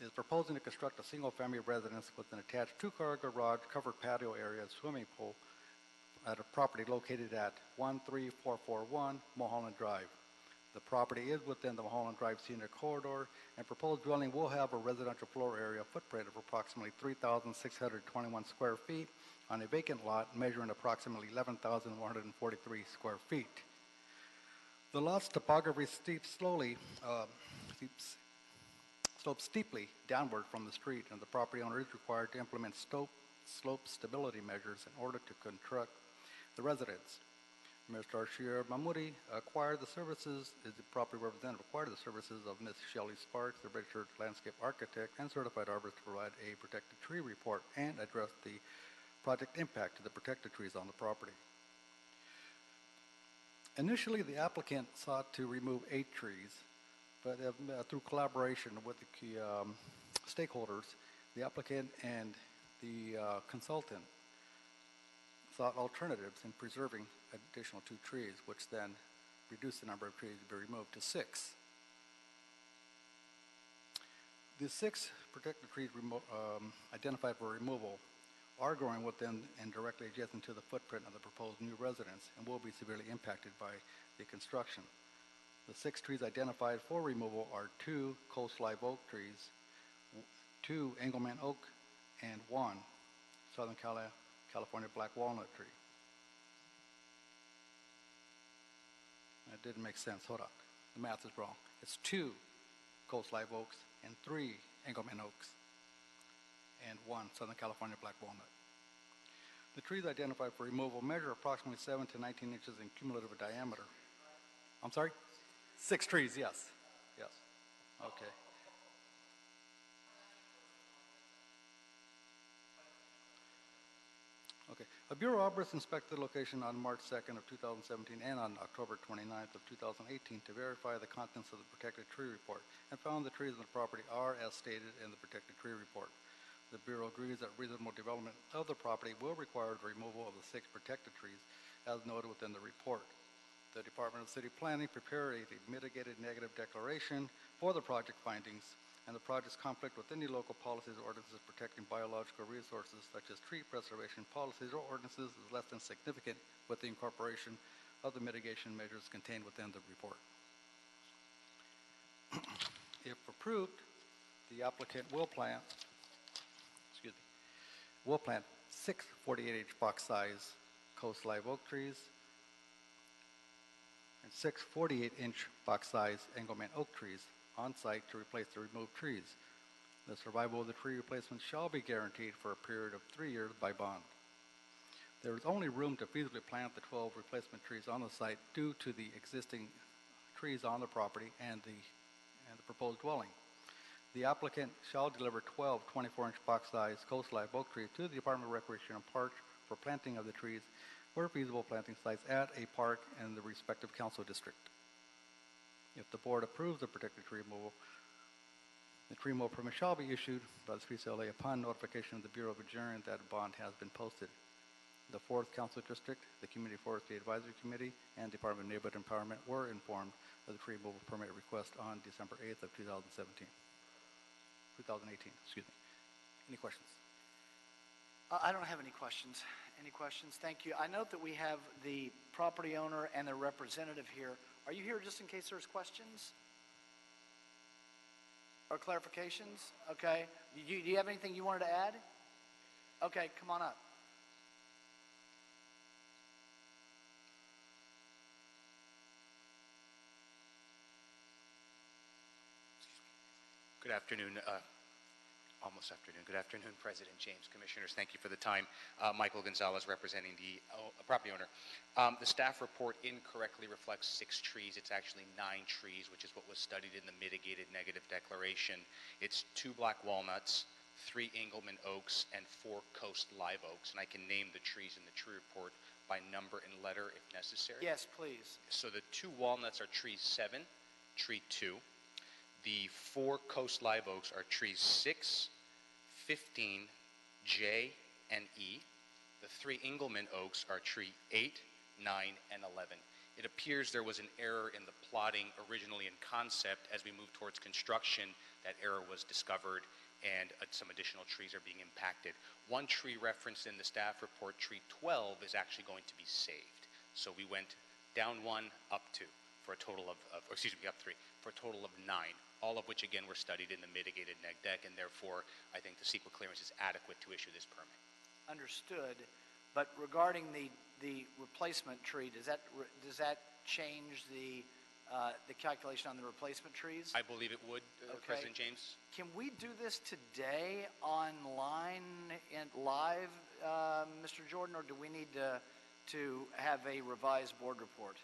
is proposing to construct a single-family residence with an attached 2-car garage, covered patio area, and swimming pool at a property located at 13441 Mulholland Drive. The property is within the Mulholland Drive Scenic Corridor, and proposed dwelling will have a residential floor area footprint of approximately 3,621 square feet on a vacant lot measuring approximately 11,143 square feet. The lot's topography slopes steeply downward from the street, and the property owner is required to implement slope stability measures in order to construct the residence. Mr. Arshir Mahmoudi acquired the services, is the property representative, acquired the services of Ms. Shelley Sparks, the registered landscape architect and certified arborist, to provide a protected tree report and address the project impact to the protected trees on the property. Initially, the applicant sought to remove 8 trees, but through collaboration with the stakeholders, the applicant and the consultant sought alternatives in preserving additional 2 trees, which then reduce the number of trees to be removed to 6. The 6 protected trees identified for removal are growing within and directly adjacent to the footprint of the proposed new residence and will be severely impacted by the construction. The 6 trees identified for removal are 2 coast live oak trees, 2 Engelmann oak, and 1 Southern California black walnut tree. That didn't make sense. Hold on. The math is wrong. It's 2 coast live oaks and 3 Engelmann oaks and 1 Southern California black walnut. The trees identified for removal measure approximately 7 to 19 inches in cumulative diameter. I'm sorry? 6 trees, yes. Yes. Okay. Okay. A Bureau arborist inspected the location on March 2nd of 2017 and on October 29th of 2018 to verify the contents of the protected tree report and found the trees on the property are as stated in the protected tree report. The Bureau agrees that reasonable development of the property will require the removal of the 6 protected trees as noted within the report. The Department of City Planning prepared a mitigated negative declaration for the project findings and the project's conflict with any local policies or ordinances protecting biological resources such as tree preservation policies or ordinances is less than significant with the incorporation of the mitigation measures contained within the report. If approved, the applicant will plant 6 48-inch box size coast live oak trees and 6 48-inch box size Engelmann oak trees on site to replace the removed trees. The survival of the tree replacement shall be guaranteed for a period of 3 years by bond. There is only room to feasibly plant the 12 replacement trees on the site due to the existing trees on the property and the proposed dwelling. The applicant shall deliver 12 24-inch box size coast live oak trees to the Department of Recreation and Parks for planting of the trees where feasible planting sites at a park in the respective council district. If the board approves the protected tree removal, the tree removal permit shall be issued by the CCLA upon notification of the Bureau of Engineering that a bond has been posted. The 4th Council District, the Community Forestry Advisory Committee, and Department of Neighborhood Empowerment were informed of the tree removal permit request on December 8th of 2018. Any questions? I don't have any questions. Any questions? Thank you. I note that we have the property owner and the representative here. Are you here just in case there's questions or clarifications? Okay. Do you have anything you wanted to add? Okay, come on up. Good afternoon, almost afternoon. Good afternoon, President James, Commissioners. Thank you for the time. Michael Gonzalez representing the property owner. The staff report incorrectly reflects 6 trees. It's actually 9 trees, which is what was studied in the mitigated negative declaration. It's 2 black walnuts, 3 Engelmann oaks, and 4 coast live oaks. And I can name the trees in the tree report by number and letter if necessary. Yes, please. So the 2 walnuts are trees 7, tree 2. The 4 coast live oaks are trees 6, 15, J, and E. The 3 Engelmann oaks are tree 8, 9, and 11. It appears there was an error in the plotting originally in concept. As we move towards construction, that error was discovered and some additional trees are being impacted. 1 tree referenced in the staff report, tree 12, is actually going to be saved. So we went down 1, up 2, for a total of up 3, for a total of 9. All of which, again, were studied in the mitigated neg deck, and therefore, I think the CEQA clearance is adequate to issue this permit. Understood. But regarding the replacement tree, does that change the calculation on the replacement trees? I believe it would, Okay. President James. Can we do this today online and live, Mr. Jordan, or do we need to have a revised board report?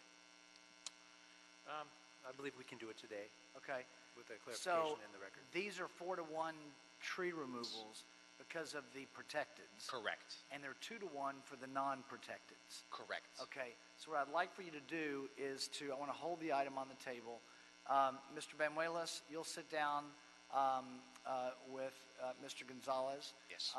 I believe we can do it today. Okay. With the clarification So in the record. these are 4-to-1 tree removals because of the protecteds. Correct. And they're 2-to-1 for the non-protecteds. Correct. Okay. So what I'd like for you to do is I want to hold the item on the table. Mr. Banuelos, you'll sit down with Mr. Gonzalez. Yes.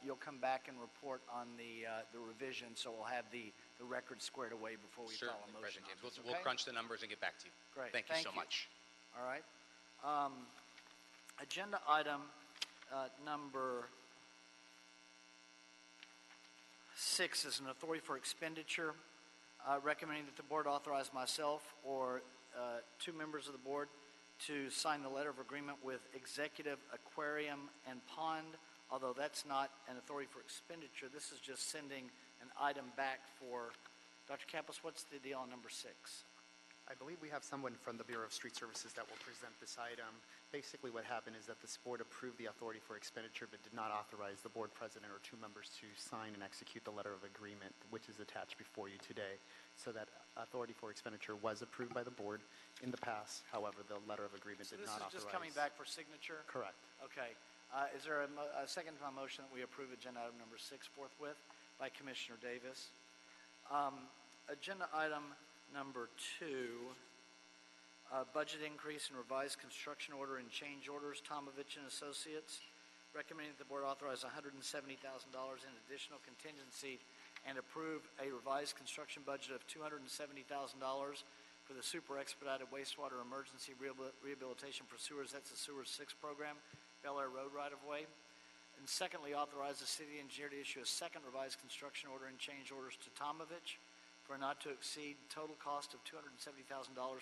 You'll come back and report on the revision, so we'll have the record squared away before we file a Certainly, motion. President James. on this, We'll okay? crunch the numbers and get back to you. Great. Thank you so much. All right. Agenda item number 6 is an authority for expenditure, recommending that the board authorize myself or 2 members of the board to sign the letter of agreement with Executive Aquarium and Pond. Although that's not an authority for expenditure, this is just sending an item back for, Dr. Campos, what's the deal on number 6? I believe we have someone from the Bureau of Street Services that will present this item. Basically, what happened is that this board approved the authority for expenditure but did not authorize the board president or 2 members to sign and execute the letter of agreement, which is attached before you today. So that authority for expenditure was approved by the board in the past. However, the letter of agreement did not authorize. So this is just coming back for signature? Correct. Okay. Is there a second to my motion that we approve agenda item number 6 forthwith by Commissioner Davis? Agenda item number 2, budget increase and revised construction order and change orders, Tomovich and Associates, recommending that the board authorize $170,000 in additional contingency and approve a revised construction budget of $270,000 for the super expedited wastewater emergency rehabilitation for sewers. That's the Sewers 6 program, Bel Air Road right-of-way. And secondly, authorize the city engineer to issue a second revised construction order and change orders to Tomovich for a not to exceed total cost of $270,000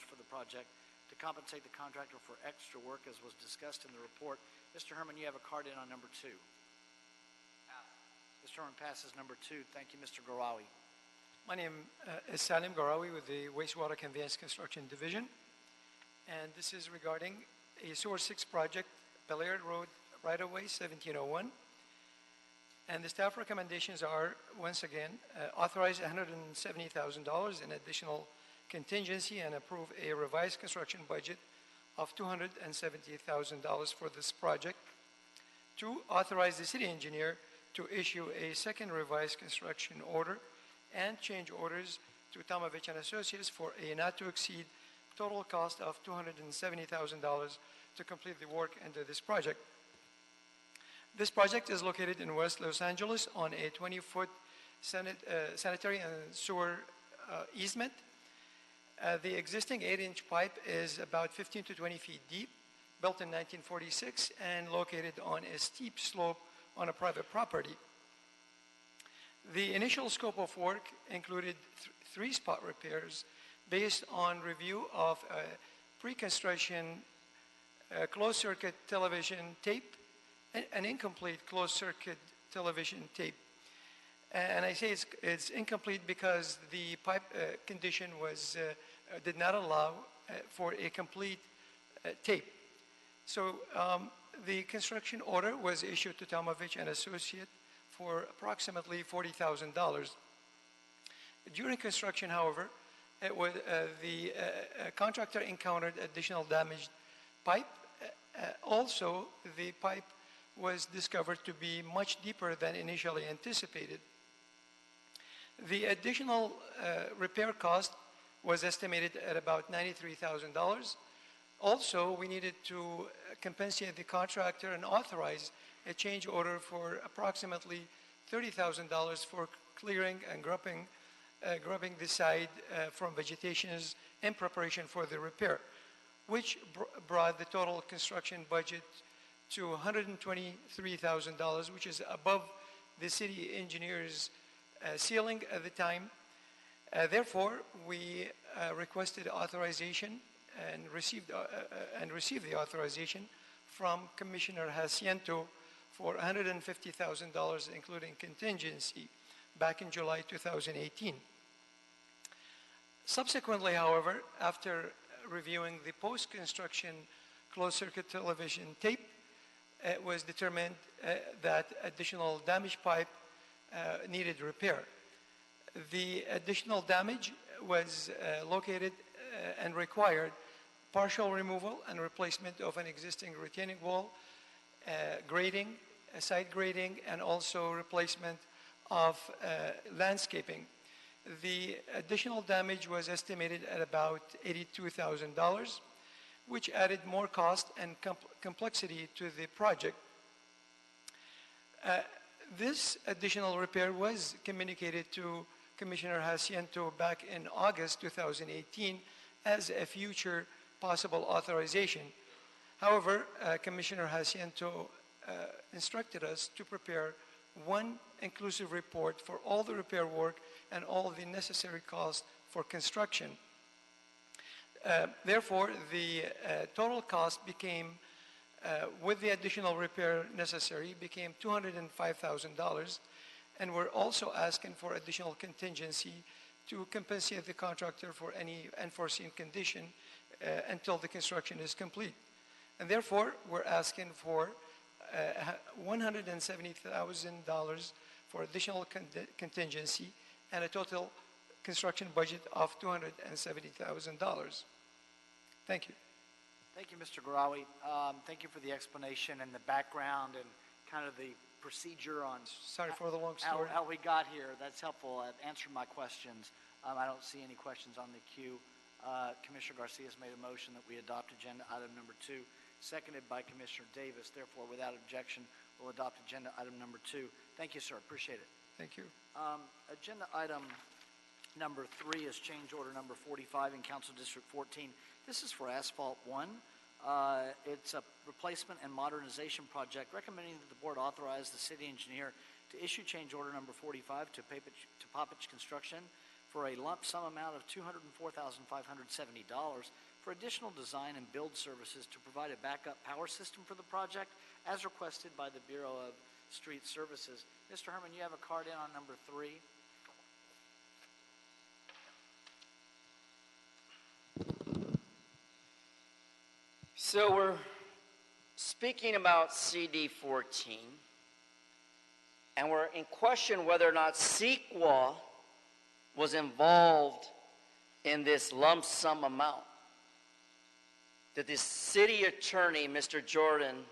for the project to compensate the contractor for extra work as was discussed in the report. Mr. Herman, you have a card in on number 2. Mr. Herman passes number 2. Thank you, Mr. Garawi. My name is Salim Garawi with the Wastewater Conveyance Construction Division, and this is regarding a Sewer 6 project, Bel Air Road right-of-way 1701. And the staff recommendations are, once again, authorize $170,000 in additional contingency and approve a revised construction budget of $270,000 for this project. 2, authorize the city engineer to issue a second revised construction order and change orders to Tomovich and Associates for a not to exceed total cost of $270,000 to complete the work under this project. This project is located in West Los Angeles on a 20-foot sanitary and sewer easement. The existing 8-inch pipe is about 15 to 20 feet deep, built in 1946, and located on a steep slope on a private property. The initial scope of work included 3 spot repairs based on review of pre-construction closed-circuit television tape, an incomplete closed-circuit television tape. And I say it's incomplete because the pipe condition did not allow for a complete tape. So the construction order was issued to Tomovich and Associate for approximately $40,000. During construction, however, the contractor encountered additional damaged pipe. Also, the pipe was discovered to be much deeper than initially anticipated. The additional repair cost was estimated at about $93,000. Also, we needed to compensate the contractor and authorize a change order for approximately $30,000 for clearing and grubbing the site from vegetations in preparation for the repair, which brought the total construction budget to $123,000, which is above the city engineer's ceiling at the time. Therefore, we requested authorization and received the authorization from Commissioner Jacinto for $150,000, including contingency, back in July 2018. Subsequently, however, after reviewing the post-construction closed-circuit television tape, it was determined that additional damaged pipe needed repair. The additional damage was located and required partial removal and replacement of an existing retaining wall, grading, site grading, and also replacement of landscaping. The additional damage was estimated at about $82,000. which added more cost and complexity to the project. This additional repair was communicated to Commissioner Jacinto back in August 2018 as a future possible authorization. However, Commissioner Jacinto instructed us to prepare one inclusive report for all the repair work and all the necessary costs for construction. Therefore, the total cost became, with the additional repair necessary, became $205,000, and we're also asking for additional contingency to compensate the contractor for any unforeseen condition until the construction is complete. And therefore, we're asking for $170,000 for additional contingency and a total construction budget of $270,000. Thank you. Thank you, Mr. Garawi. Thank you for the explanation and the background and kind of the procedure on Sorry for the long story. how we got here. That's helpful at answering my questions. I don't see any questions on the queue. Commissioner Garcia has made a motion that we adopt agenda item number 2, seconded by Commissioner Davis. Therefore, without objection, we'll adopt agenda item number 2. Thank you, sir. Appreciate it. Thank you. Agenda item number 3 is change order number 45 in Council District 14. This is for Asphalt 1. It's a replacement and modernization project recommending that the board authorize the city engineer to issue change order number 45 to Poppich Construction for a lump sum amount of $204,570 for additional design and build services to provide a backup power system for the project as requested by the Bureau of Street Services. Mr. Herman, you have a card in on number 3. So we're speaking about CD14, and we're in question whether or not CEQA was involved in this lump sum amount. Did the city attorney, Mr. Jordan,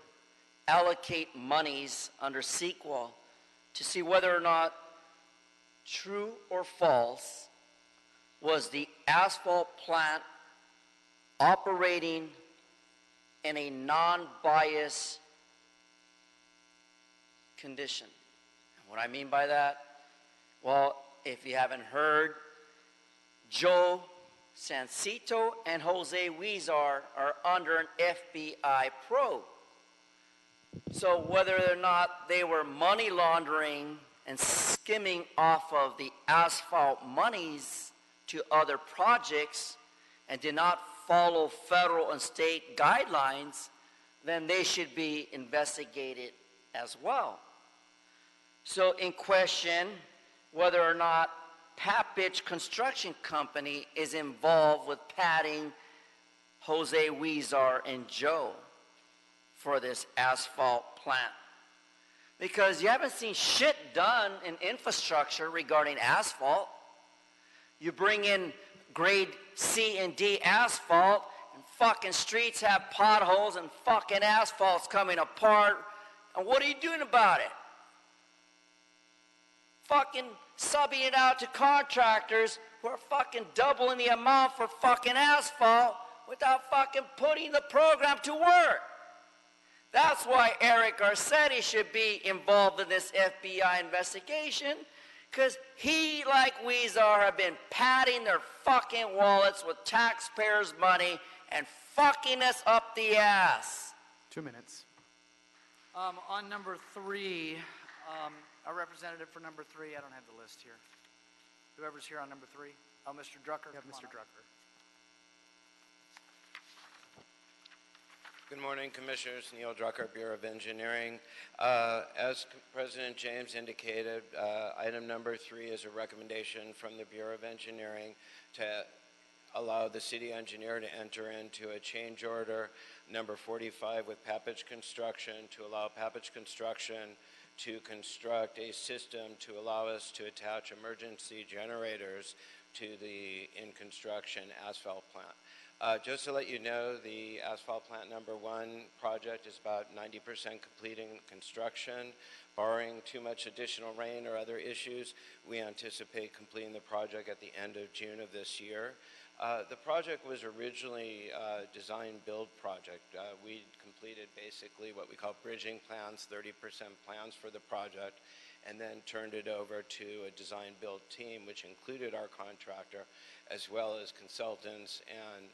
allocate monies under CEQA to see whether or not, true or false, was the asphalt plant operating in a non-biased condition? And what I mean by that, well, if you haven't heard, Joe Sancito and Jose Huizar are under an FBI probe. So whether or not they were money laundering and skimming off of the asphalt monies to other projects and did not follow federal and state guidelines, then they should be investigated as well. So in question whether or not Poppich Construction Company is involved with padding Jose Huizar and Joe for this asphalt plant. Because you haven't seen shit done in infrastructure regarding asphalt. You bring in grade C and D asphalt, and fucking streets have potholes and fucking asphalt's coming apart. And what are you doing about it? Fucking subbing it out to contractors who are fucking doubling the amount for fucking asphalt without fucking putting the program to work. That's why Eric Garcetti should be involved in this FBI investigation, because he, like Huizar, have been padding their fucking wallets with taxpayers' money and fucking us up the ass. 2 minutes. On number 3, a representative for number 3, I don't have the list here. Whoever's here on number 3. Oh, Mr. Drucker. Yeah, come Mr. on up. Drucker. Good morning, Commissioners. Neil Drucker, Bureau of Engineering. As President James indicated, item number 3 is a recommendation from the Bureau of Engineering to allow the city engineer to enter into a change order number 45 with Poppich Construction to allow Poppich Construction to construct a system to allow us to attach emergency generators to the in-construction asphalt plant. Just to let you know, the asphalt plant number 1 project is about 90% completing construction. Barring too much additional rain or other issues, we anticipate completing the project at the end of June of this year. The project was originally a design-build project. We completed basically what we call bridging plans, 30% plans for the project, and then turned it over to a design-build team, which included our contractor, as well as consultants and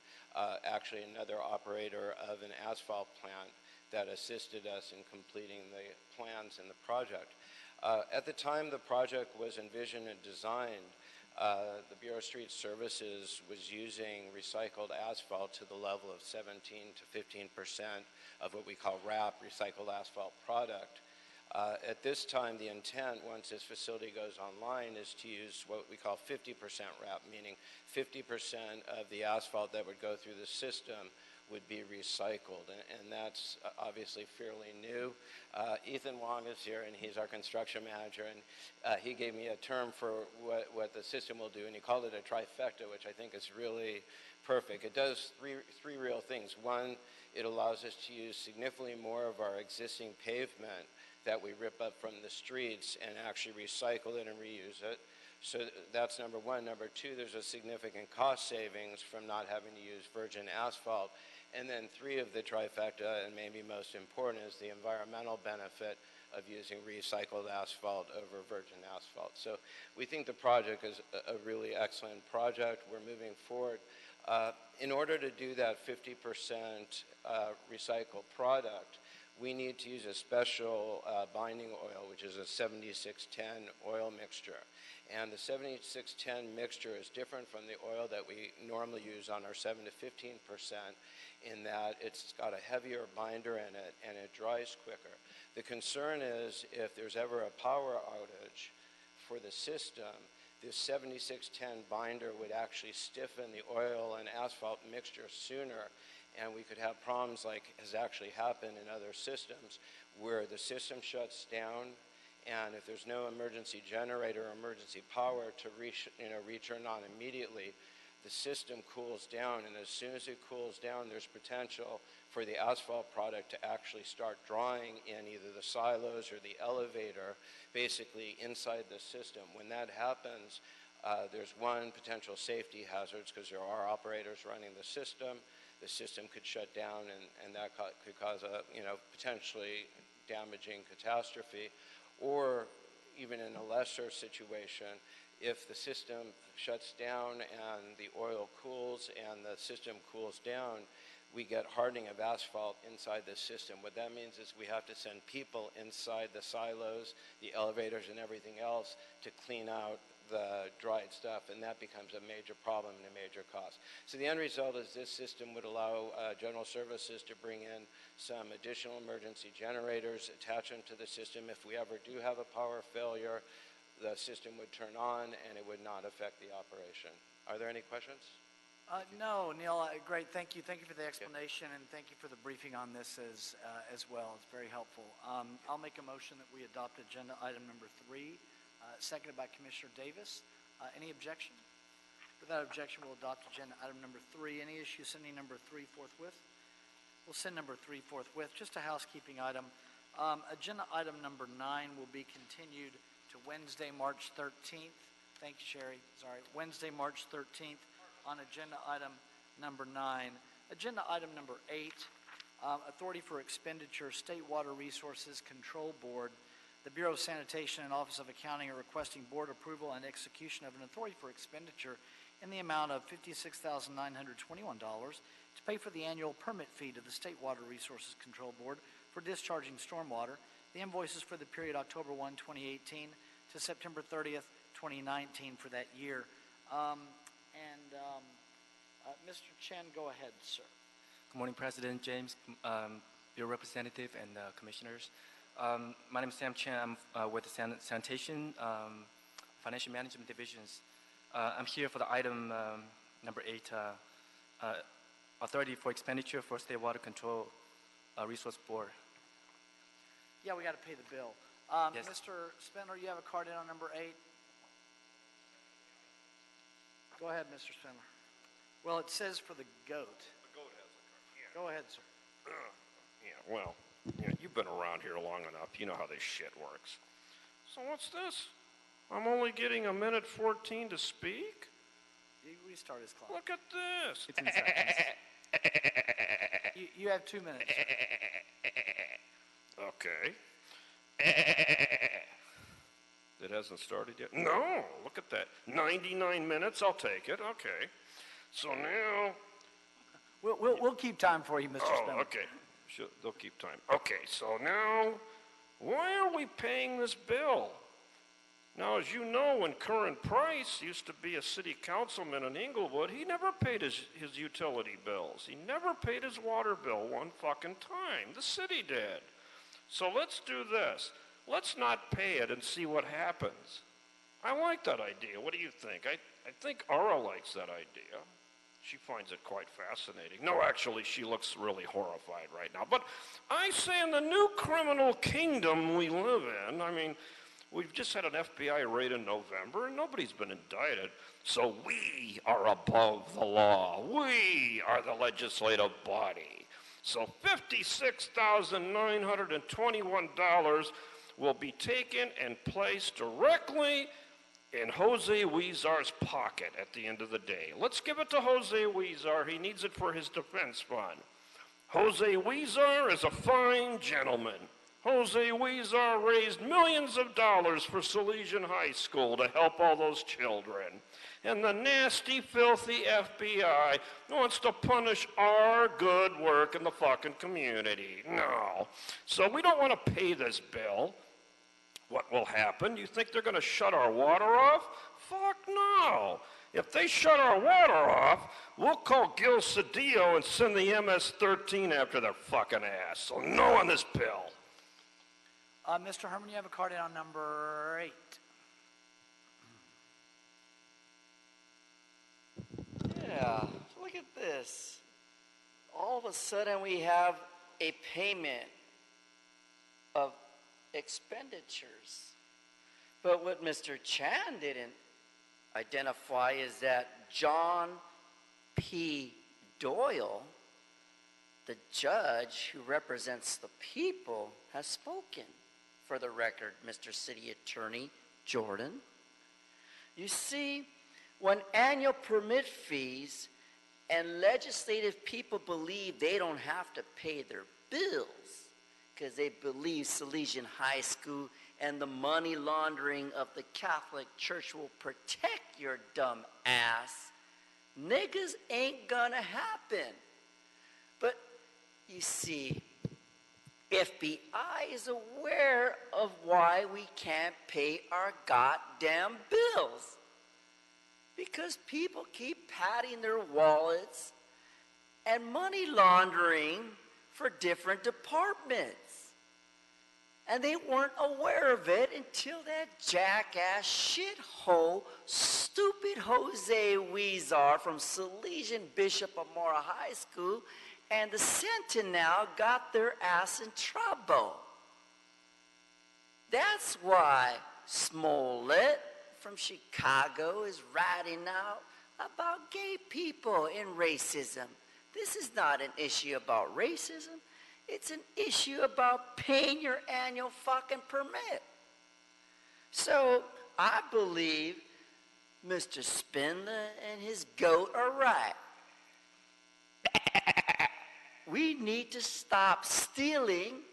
actually another operator of an asphalt plant that assisted us in completing the plans in the project. At the time the project was envisioned and designed, the Bureau of Street Services was using recycled asphalt to the level of 17 to 15% of what we call RAP, recycled asphalt product. At this time, the intent, once this facility goes online, is to use what we call 50% RAP, meaning 50% of the asphalt that would go through the system would be recycled, and that's obviously fairly new. Ethan Wong is here, and he's our construction manager, and he gave me a term for what the system will do, and he called it a trifecta, which I think is really perfect. It does three real things. One, it allows us to use significantly more of our existing pavement that we rip up from the streets and actually recycle it and reuse it. So that's number one. Number two, there's a significant cost savings from not having to use virgin asphalt. And then three of the trifecta, and maybe most important, is the environmental benefit of using recycled asphalt over virgin asphalt. So we think the project is a really excellent project. We're moving forward. In order to do that 50% recycled product, we need to use a special binding oil, which is a 7610 oil mixture. And the 7610 mixture is different from the oil that we normally use on our 7 to 15%, in that it's got a heavier binder in it and it dries quicker. The concern is if there's ever a power outage for the system, this 7610 binder would actually stiffen the oil and asphalt mixture sooner, and we could have problems like has actually happened in other systems where the system shuts down, and if there's no emergency generator or emergency power to return on immediately, the system cools down, and as soon as it cools down, there's potential for the asphalt product to actually start drying in either the silos or the elevator, basically inside the system. When that happens, there's one, potential safety hazards, because there are operators running the system. The system could shut down, and that could cause a potentially damaging catastrophe. Or even in a lesser situation, if the system shuts down and the oil cools and the system cools down, we get hardening of asphalt inside the system. What that means is we have to send people inside the silos, the elevators, and everything else to clean out the dried stuff, and that becomes a major problem and a major cost. So the end result is this system would allow General Services to bring in some additional emergency generators, attach them to the system. If we ever do have a power failure, the system would turn on and it would not affect the operation. Are there any questions? No, Neil, great. Thank you. Thank you for the explanation, and thank you for the briefing on this as well. It's very helpful. I'll make a motion that we adopt agenda item number 3, seconded by Commissioner Davis. Any objection? Without objection, we'll adopt agenda item number 3. Any issue sending number 3 forthwith? We'll send number 3 forthwith. Just a housekeeping item. Agenda item number 9 will be continued to Wednesday, March 13th. Thank you, Sherry. Sorry. Wednesday, March 13th on agenda item number 9. Agenda item number 8, Authority for Expenditure, State Water Resources Control Board. The Bureau of Sanitation and Office of Accounting are requesting board approval and execution of an authority for expenditure in the amount of $56,921 to pay for the annual permit fee to the State Water Resources Control Board for discharging stormwater. The invoices for the period October 1, 2018 to September 30th, 2019 for that year. Mr. Chen, go ahead, sir. Good morning, President James, Bureau Representative, and Commissioners. My name is Sam Chen. I'm with the Sanitation Financial Management Divisions. I'm here for the item number 8, Authority for Expenditure for State Water Control Resource Board. Yeah, we got to pay the bill. Yes. Mr. Spindler, you have a card in on number 8? Go ahead, Mr. Spindler. Well, it says for the goat. The goat has a card. Yeah. Go ahead, sir. Well, you've been around here long enough. You know how this shit works. So what's this? I'm only getting 1:14 to speak? We Please start his clock. Look at this. It's in seconds. You have 2 minutes, sir. Okay. It hasn't started yet? No, look at that. 99 minutes, I'll take it. Okay. So now... We'll keep time for you, Mr. Spindler. Okay. They'll keep time. Okay, so now, why are we paying this bill? Now, as you know, when Curran Price used to be a city councilman in Inglewood, he never paid his utility bills. He never paid his water bill one fucking time. The city did. So let's do this. Let's not pay it and see what happens. I like that idea. What do you think? I think Ara likes that idea. She finds it quite fascinating. No, actually, she looks really horrified right now. But I say in the new criminal kingdom we live in, I mean, we've just had an FBI raid in November, and nobody's been indicted. So we are above the law. We are the legislative body. So $56,921 will be taken and placed directly in Jose Huizar's pocket at the end of the day. Let's give it to Jose Huizar. He needs it for his defense fund. Jose Huizar is a fine gentleman. Jose Huizar raised millions of dollars for Salesian High School to help all those children. And the nasty, filthy FBI wants to punish our good work in the fucking community. No. So we don't want to pay this bill. What will happen? You think they're going to shut our water off? Fuck no. If they shut our water off, we'll call Gil Cedillo and send the MS-13 after their fucking ass. So no on this bill. Mr. Herman, you have a card in on number 8. Yeah, look at this. All of a sudden we have a payment of expenditures. But what Mr. Chan didn't identify is that John P. Doyle, the judge who represents the people, has spoken. For the record, Mr. City Attorney Jordan. You see, when annual permit fees and legislative people believe they don't have to pay their bills because they believe Salesian High School and the money laundering of the Catholic Church will protect your dumb ass, niggas ain't gonna happen. But you see, FBI is aware of why we can't pay our goddamn bills. Because people keep padding their wallets and money laundering for different departments. And they weren't aware of it until that jackass shithole, stupid Jose Huizar from Salesian Bishop Amora High School and the Sentinel got their ass in trouble. That's why Smollett from Chicago is writing out about gay people and racism. This is not an issue about racism. It's an issue about paying your annual fucking permit. So I believe Mr. Spindler and his goat are right. We need to stop stealing.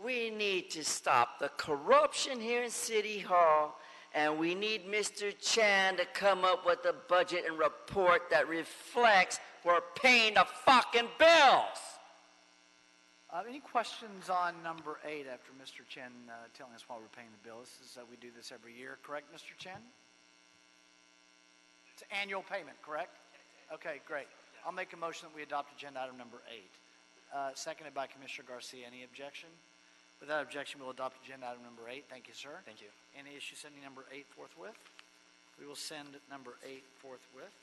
We need to stop the corruption here in City Hall. And we need Mr. Chan to come up with a budget and report that reflects we're paying the fucking bills. Any questions on number 8 after Mr. Chen telling us why we're paying the bill? This is, we do this every year, correct, Mr. Chen? It's annual payment, correct? Okay, great. I'll make a motion that we adopt agenda item number 8. Seconded by Commissioner Garcia. Any objection? Without objection, we'll adopt agenda item number 8. Thank you, sir. Thank you. Any issue sending number 8 forthwith? We will send number 8 forthwith.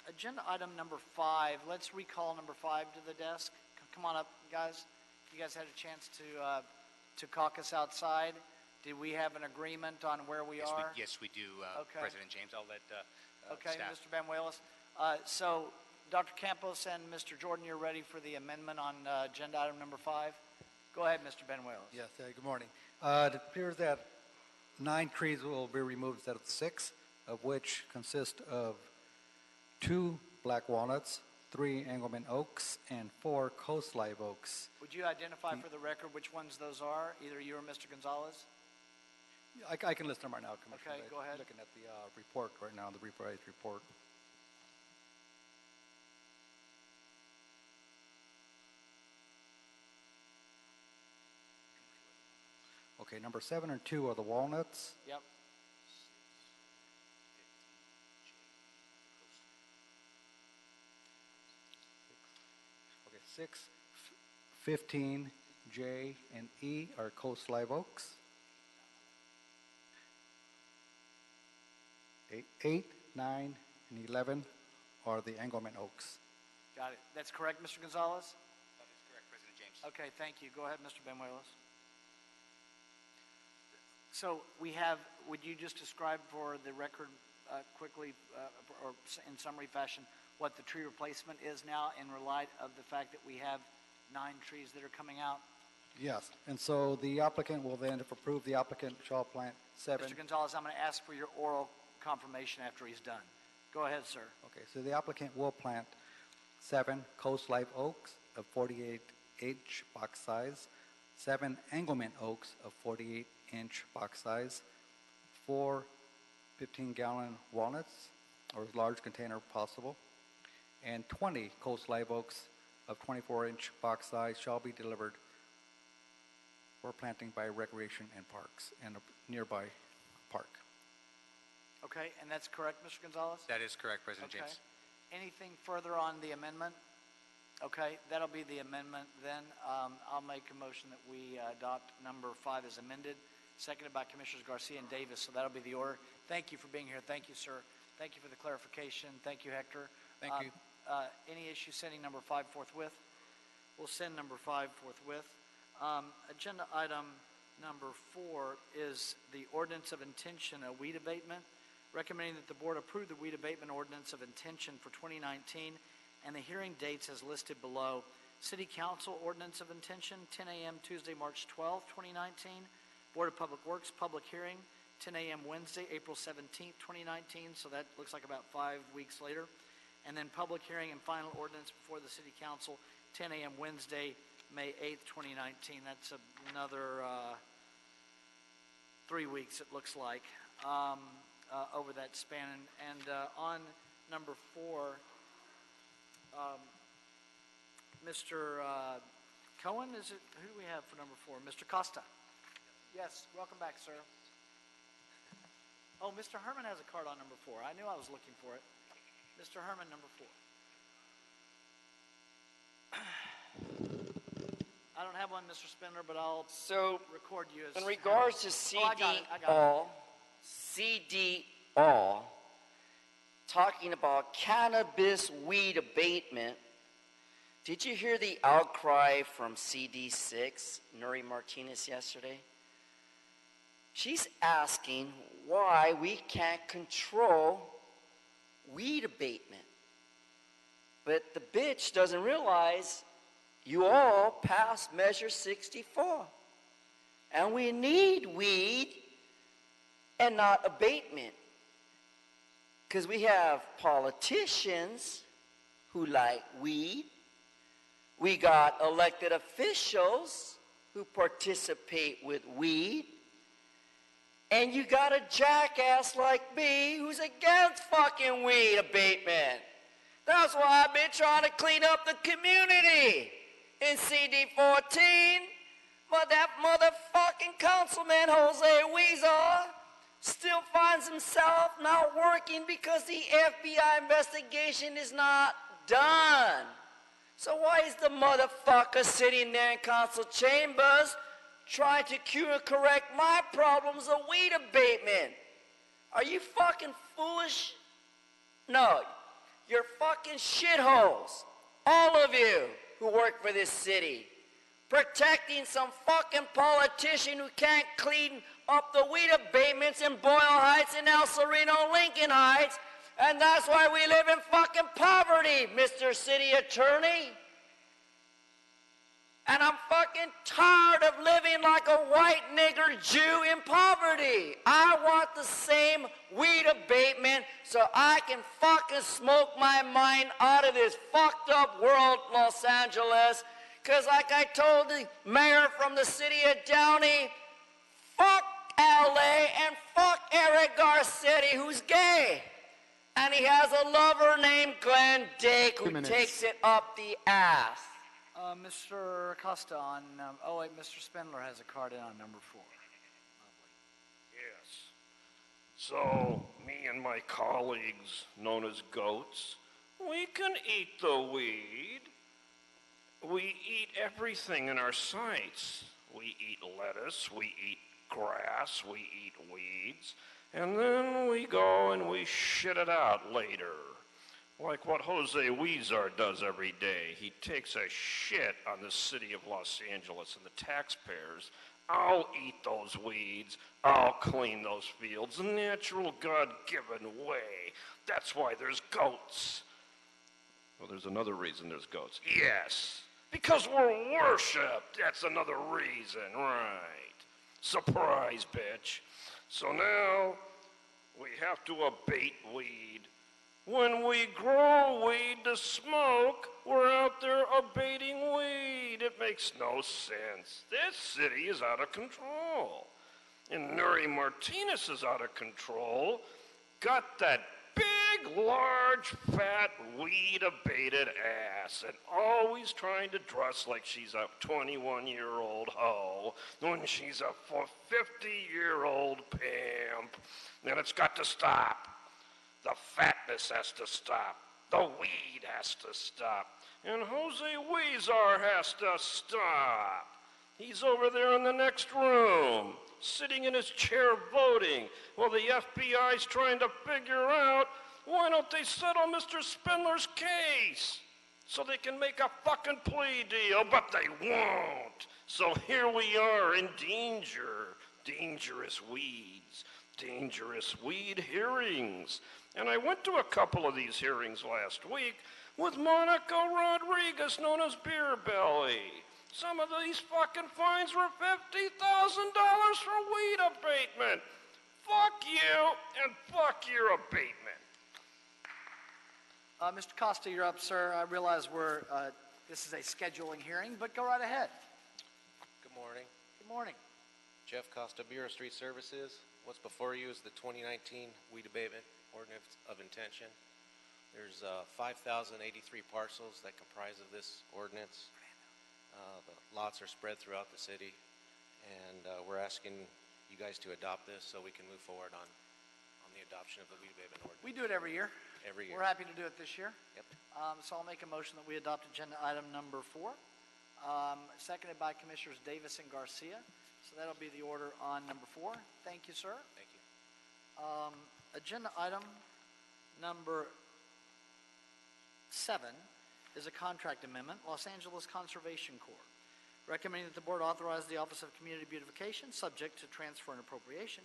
Agenda item number 5. Let's recall number 5 to the desk. Come on up, guys. You guys had a chance to caucus outside. Did we have an agreement on where we are? Yes, we do, Okay. President James. I'll let Okay, staff. Mr. Banuelos. So, Dr. Campos and Mr. Jordan, you're ready for the amendment on agenda item number 5? Go ahead, Mr. Banuelos. Yes, good morning. It appears that 9 trees will be removed instead of 6, of which consist of 2 black walnuts, 3 Engelmann oaks, and 4 coast live oaks. Would you identify for the record which ones those are, either you or Mr. Gonzalez? I can list them right now, Commissioner. Okay, go ahead. Looking at the report right now, the revised report. Okay, number 7 and 2 are the walnuts. Yep. Okay, 6, 15, J, and E are coast live oaks. 8, 9, and 11 are the Engelmann oaks. Got it. That's correct, Mr. Gonzalez? That is correct, President James. Okay, thank you. Go ahead, Mr. Benuelos. So we have, would you just describe for the record quickly or in summary fashion what the tree replacement is now in light of the fact that we have 9 trees that are coming out? Yes, and so the applicant will then, if approved, the applicant shall plant 7. Mr. Gonzalez, I'm going to ask for your oral confirmation after he's done. Go ahead, sir. Okay, so the applicant will plant 7 coast live oaks of 48-inch box size, 7 Engelmann oaks of 48-inch box size, 4 15-gallon walnuts, or as large container possible, and 20 coast live oaks of 24-inch box size shall be delivered for planting by Recreation and Parks and a nearby park. Okay, and that's correct, Mr. Gonzalez? That is correct, President Okay. James. Anything further on the amendment? Okay, that'll be the amendment then. I'll make a motion that we adopt number 5 as amended, seconded by Commissioners Garcia and Davis, so that'll be the order. Thank you for being here. Thank you, sir. Thank you for the clarification. Thank you, Hector. Thank you. Any issue sending number 5 forthwith? We'll send number 5 forthwith. Agenda item number 4 is the ordinance of intention, a weed abatement, recommending that the board approve the weed abatement ordinance of intention for 2019 and the hearing dates as listed below. City Council ordinance of intention, 10 a.m. Tuesday, March 12, 2019. Board of Public Works public hearing, 10 a.m. Wednesday, April 17, 2019. So that looks like about 5 weeks later. And then public hearing and final ordinance before the City Council, 10 a.m. Wednesday, May 8th, 2019. That's another 3 weeks, it looks like, over that span. And on number 4, Mr. Cohen, is it? Who do we have for number 4? Mr. Costa. Yes, welcome back, sir. Oh, Mr. Herman has a card on number 4. I knew I was looking for it. Mr. Herman, number 4. I don't have one, Mr. Spindler, but I'll record you as... In regards to CD I got it. all, CD all, talking about cannabis weed abatement, did you hear the outcry from CD6, Nuri Martinez, yesterday? She's asking why we can't control weed abatement. But the bitch doesn't realize you all passed Measure 64. And we need weed and not abatement. Because we have politicians who like weed. We got elected officials who participate with weed. And you got a jackass like me who's against fucking weed abatement. That's why I've been trying to clean up the community in CD14. But that motherfucking councilman, Jose Huizar, still finds himself not working because the FBI investigation is not done. So why is the motherfucker sitting there in council chambers trying to cure and correct my problems of weed abatement? Are you fucking foolish? No, you're fucking shitholes. All of you who work for this city. Protecting some fucking politician who can't clean up the weed abatements in Boyle Heights and El Sereno, Lincoln Heights. And that's why we live in fucking poverty, Mr. City Attorney. And I'm fucking tired of living like a white nigger Jew in poverty. I want the same weed abatement so I can fucking smoke my mind out of this fucked up world, Los Angeles. Because like I told the mayor from the city of Downey, fuck LA and fuck Eric Garcetti, who's gay. And he has a lover named Glenn Dake who takes it up the ass. Mr. Acosta on, oh wait, Mr. Spindler has a card in on number 4. Yes. So, me and my colleagues, known as goats, we can eat the weed. We eat everything in our sights. We eat lettuce, we eat grass, we eat weeds, and then we go and we shit it out later. Like what Jose Huizar does every day. He takes a shit on the city of Los Angeles and the taxpayers. I'll eat those weeds. I'll clean those fields. The natural God-given way. That's why there's goats. Well, there's another reason there's goats. Yes, because we're worshipped. That's another reason, right. Surprise, bitch. So now we have to abate weed. When we grow weed to smoke, we're out there abating weed. It makes no sense. This city is out of control. And Nuri Martinez is out of control. Got that big, large, fat, weed-abated ass and always trying to dress like she's a 21-year-old hoe when she's a 50-year-old pimp. And it's got to stop. The fatness has to stop. The weed has to stop. And Jose Huizar has to stop. He's over there in the next room, sitting in his chair voting, while the FBI's trying to figure out why don't they settle Mr. Spindler's case so they can make a fucking plea deal, but they won't. So here we are in danger. Dangerous weeds. Dangerous weed hearings. And I went to a couple of these hearings last week with Monica Rodriguez, known as Beer Belly. Some of these fucking fines were $50,000 for weed abatement. Fuck you and fuck your abatement. Mr. Costa, you're up, sir. I realize this is a scheduling hearing, but go right ahead. Good morning. Good morning. Jeff Costa, Bureau of Street Services. What's before you is the 2019 Weed Abatement Ordinance of Intention. There's 5,083 parcels that comprise of this ordinance. The lots are spread throughout the city, and we're asking you guys to adopt this so we can move forward on the adoption of the Weed Abatement Ordinance. We do it every year. Every year. We're happy to do it this year. Yep. So I'll make a motion that we adopt agenda item number 4, seconded by Commissioners Davis and Garcia. So that'll be the order on number 4. Thank you, sir. Thank you. Agenda item number 7 is a contract amendment, Los Angeles Conservation Corps. Recommending that the board authorize the Office of Community Beautification, subject to transfer and appropriation,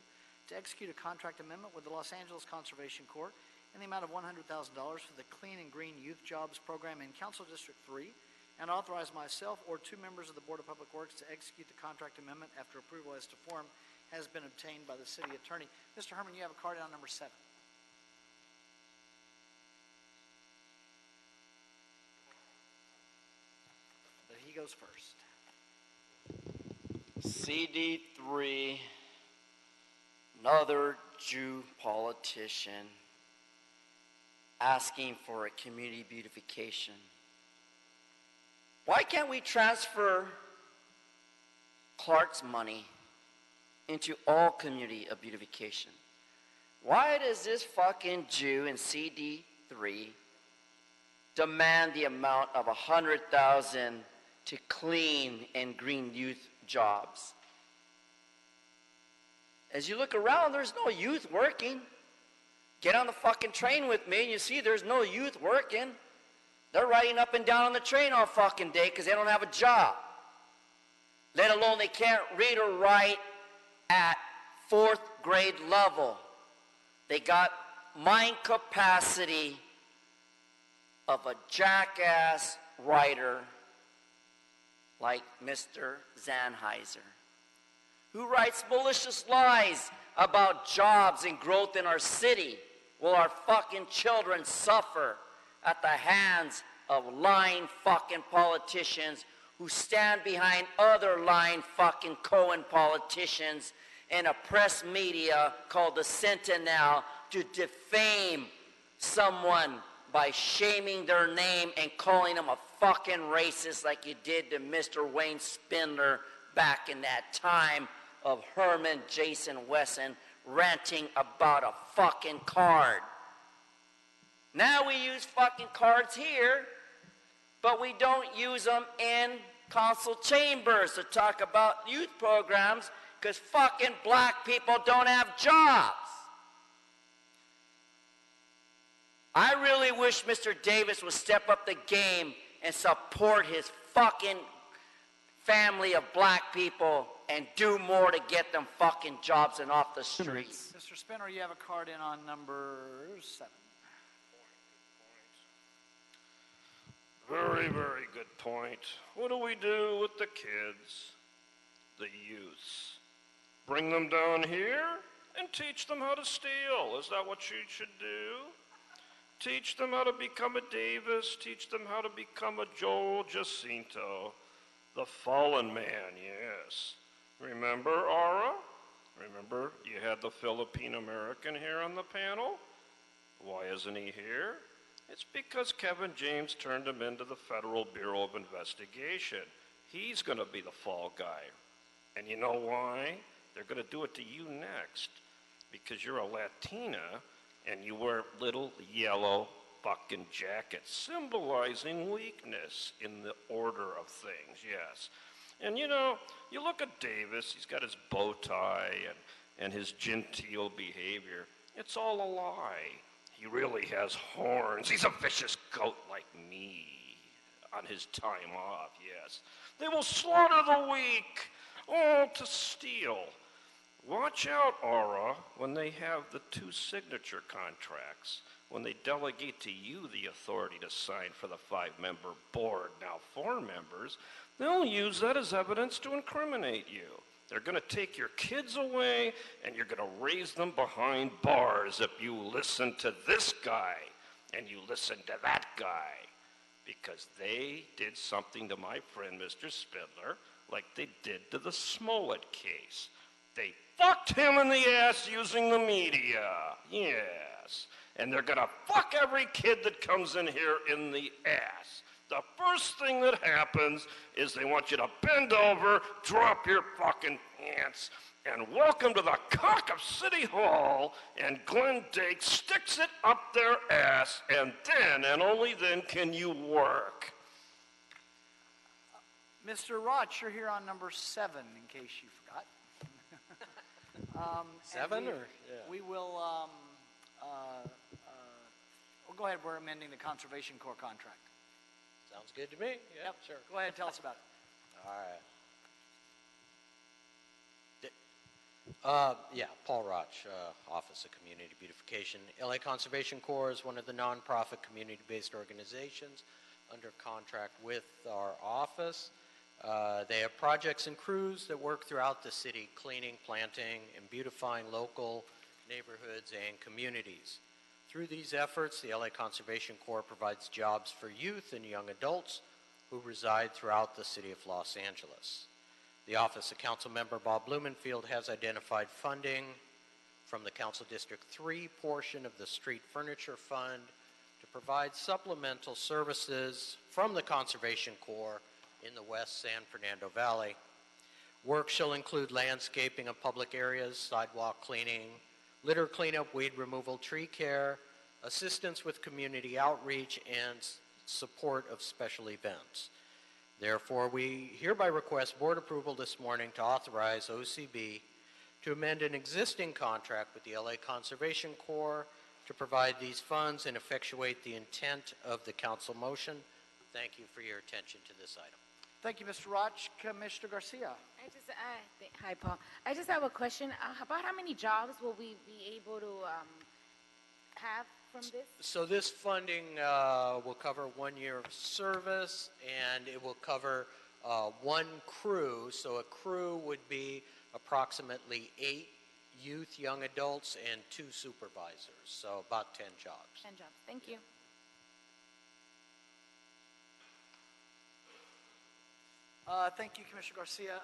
to execute a contract amendment with the Los Angeles Conservation Corps in the amount of $100,000 for the Clean and Green Youth Jobs Program in Council District 3, and authorize myself or 2 members of the Board of Public Works to execute the contract amendment after approval as to form has been obtained by the city attorney. Mr. Herman, you have a card on number 7. But he goes first. CD3, another Jew politician asking for a community beautification. Why can't we transfer Clark's money into all community of beautification? Why does this fucking Jew in CD3 demand the amount of $100,000 to clean and green youth jobs? As you look around, there's no youth working. Get on the fucking train with me and you see there's no youth working. They're riding up and down on the train all fucking day because they don't have a job. Let alone they can't read or write at 4th grade level. They got mind capacity of a jackass writer like Mr. Sennheiser, who writes malicious lies about jobs and growth in our city, while our fucking children suffer at the hands of lying fucking politicians who stand behind other lying fucking Cohen politicians and a press media called the Sentinel to defame someone by shaming their name and calling them a fucking racist like you did to Mr. Wayne Spindler back in that time of Herman Jason Wesson ranting about a fucking card. Now we use fucking cards here, but we don't use them in council chambers to talk about youth programs because fucking black people don't have jobs. I really wish Mr. Davis would step up the game and support his fucking family of black people and do more to get them fucking jobs and off the streets. Mr. Spinner, you have a card in on number 7. Very, very good point. What do we do with the kids, the youths? Bring them down here and teach them how to steal. Is that what you should do? Teach them how to become a Davis. Teach them how to become a Joel Jacinto. The fallen man, yes. Remember, Aura? Remember, you had the Filipino-American here on the panel? Why isn't he here? It's because Kevin James turned him into the Federal Bureau of Investigation. He's going to be the fall guy. And you know why? They're going to do it to you next. Because you're a Latina and you wear little yellow fucking jackets, symbolizing weakness in the order of things, yes. And you know, you look at Davis, he's got his bow tie and his genteel behavior. It's all a lie. He really has horns. He's a vicious goat like me on his time off, yes. They will slaughter the weak, all to steal. Watch out, Aura, when they have the 2 signature contracts, when they delegate to you the authority to sign for the 5-member board, now 4 members, they'll use that as evidence to incriminate you. They're going to take your kids away, and you're going to raise them behind bars if you listen to this guy and you listen to that guy. Because they did something to my friend Mr. Spindler like they did to the Smollett case. They fucked him in the ass using the media. Yes. And they're going to fuck every kid that comes in here in the ass. The first thing that happens is they want you to bend over, drop your fucking pants, and welcome to the cock of City Hall, and Glenn Dake sticks it up their ass, and then, and only then, can you work. Mr. Rotch, you're here on number 7, in case you forgot. 7 or? Yeah. We will, we'll go ahead, we're amending the Conservation Corps contract. Sounds good to me. Yeah, Yep, sure. Go ahead, tell us about it. All right. Yeah, Paul Roch, Office of Community Beautification. LA Conservation Corps is one of the nonprofit community-based organizations under contract with our office. They have projects and crews that work throughout the city, cleaning, planting, and beautifying local neighborhoods and communities. Through these efforts, the LA Conservation Corps provides jobs for youth and young adults who reside throughout the city of Los Angeles. The Office of Councilmember Bob Blumenfield has identified funding from the Council District 3 portion of the Street Furniture Fund to provide supplemental services from the Conservation Corps in the West San Fernando Valley. Work shall include landscaping of public areas, sidewalk cleaning, litter cleanup, weed removal, tree care, assistance with community outreach, and support of special events. Therefore, we hereby request board approval this morning to authorize OCB to amend an existing contract with the LA Conservation Corps to provide these funds and effectuate the intent of the council motion. Thank you for your attention to this item. Thank you, Mr. Roch. Commissioner Garcia. Hi, Paul. I just have a question. About how many jobs will we be able to have from this? So this funding will cover 1 year of service, and it will cover one crew. So a crew would be approximately 8 youth, young adults, and 2 supervisors. So about 10 jobs. 10 jobs. Thank you. Thank you, Commissioner Garcia.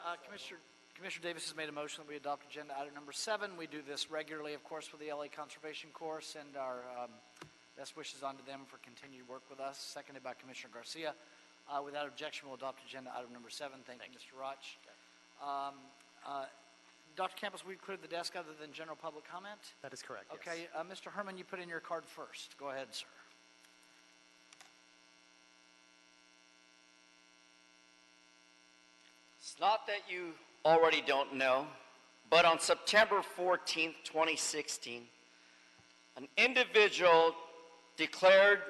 Commissioner Davis has made a motion that we adopt agenda item number 7. We do this regularly, of course, with the LA Conservation Corps, and our best wishes on to them for continued work with us. Seconded by Commissioner Garcia. Without objection, we'll adopt agenda item number 7. Thank you, Mr. Roch. Dr. Campos, we cleared the desk other than general public comment? That is correct, yes. Okay, Mr. Herman, you put in your card first. Go ahead, sir. It's not that you already don't know, but on September 14th, 2016, an individual declared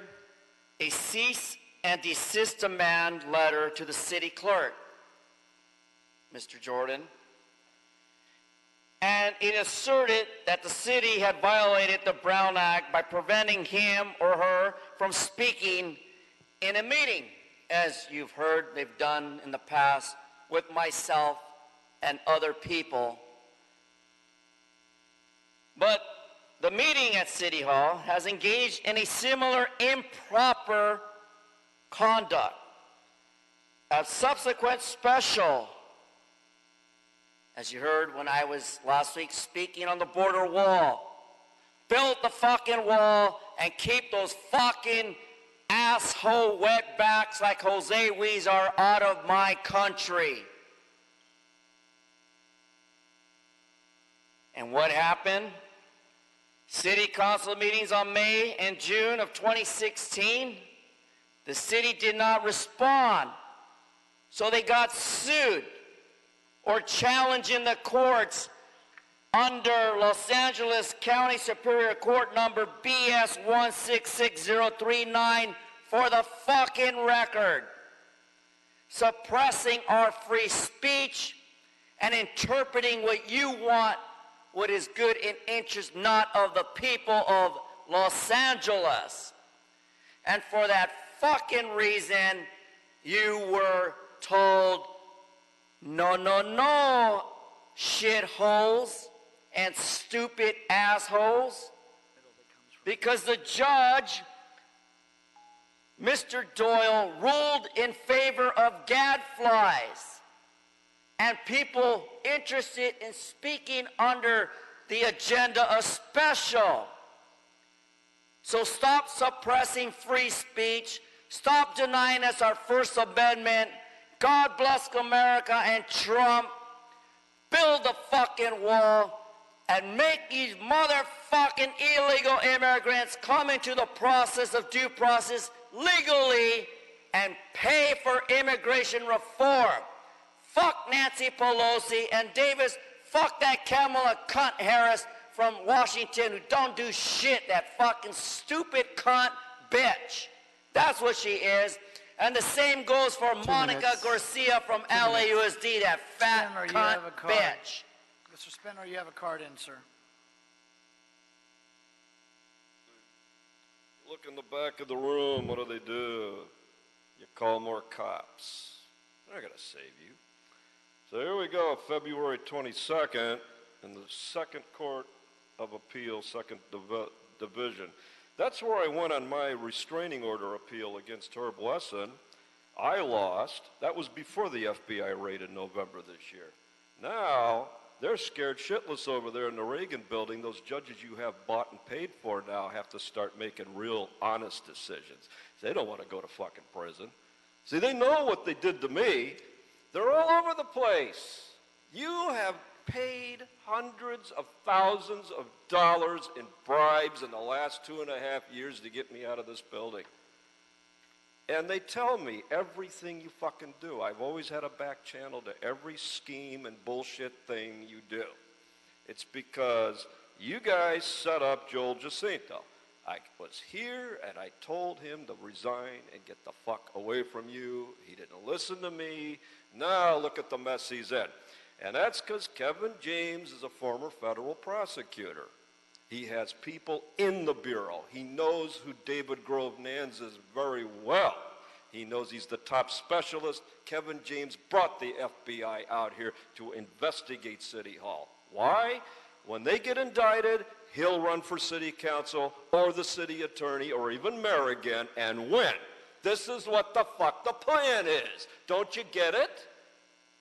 a cease and desist demand letter to the city clerk, Mr. Jordan, and it asserted that the city had violated the Brown Act by preventing him or her from speaking in a meeting, as you've heard they've done in the past with myself and other people. But the meeting at City Hall has engaged in a similar improper conduct. A subsequent special, as you heard when I was last week speaking on the border wall, build the fucking wall and keep those fucking asshole wetbacks like Jose Huizar out of my country. And what happened? City council meetings on May and June of 2016, the city did not respond. So they got sued or challenged in the courts under Los Angeles County Superior Court number BS 166039 for the fucking record, suppressing our free speech and interpreting what you want, what is good in interest not of the people of Los Angeles. And for that fucking reason, you were told, no, no, no, shitholes and stupid assholes, because the judge, Mr. Doyle, ruled in favor of gadflies and people interested in speaking under the agenda of special. So stop suppressing free speech. Stop denying us our First Amendment. God bless America and Trump. Build the fucking wall and make these motherfucking illegal immigrants come into the process of due process legally and pay for immigration reform. Fuck Nancy Pelosi and Davis. Fuck that Kamala cunt Harris from Washington who don't do shit, that fucking stupid cunt bitch. That's what she is. And the same goes for Monica Garcia from LAUSD, that fat cunt bitch. Mr. Spinner, you have a card in, sir. Look in the back of the room. What do? You call more cops. They're going to save you. So here we go, February 22nd, in the Second Court of Appeal, Second Division. That's where I went on my restraining order appeal against Herb Wesson. I lost. That was before the FBI raid in November this year. Now, they're scared shitless over there in the Reagan building. Those judges you have bought and paid for now have to start making real honest decisions. They don't want to go to fucking prison. See, they know what they did to me. They're all over the place. You have paid hundreds of thousands of dollars in bribes in the last 2.5 years to get me out of this building. And they tell me everything you fucking do. I've always had a back channel to every scheme and bullshit thing you do. It's because you guys set up Joel Jacinto. I was here and I told him to resign and get the fuck away from you. He didn't listen to me. Now look at the mess he's in. And that's because Kevin James is a former federal prosecutor. He has people in the Bureau. He knows who David Grove Nance is very well. He knows he's the top specialist. Kevin James brought the FBI out here to investigate City Hall. Why? When they get indicted, he'll run for city council or the city attorney or even mayor again and win. This is what the fuck the plan is. Don't you get it?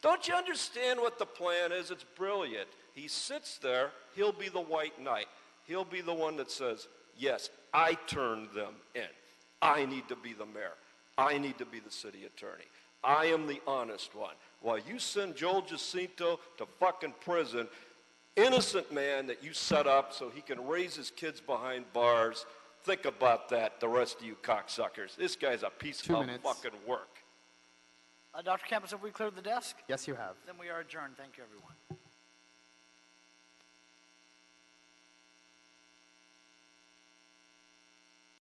Don't you understand what the plan is? It's brilliant. He sits there, he'll be the white knight. He'll be the one that says, yes, I turned them in. I need to be the mayor. I need to be the city attorney. I am the honest one. While you send Joel Jacinto to fucking prison, innocent man that you set up so he can raise his kids behind bars, think about that, the rest of you cocksuckers. This guy's a piece 2 of minutes. fucking work. Dr. Campos, have we cleared the desk? Yes, you have. Then we are adjourned. Thank you, everyone.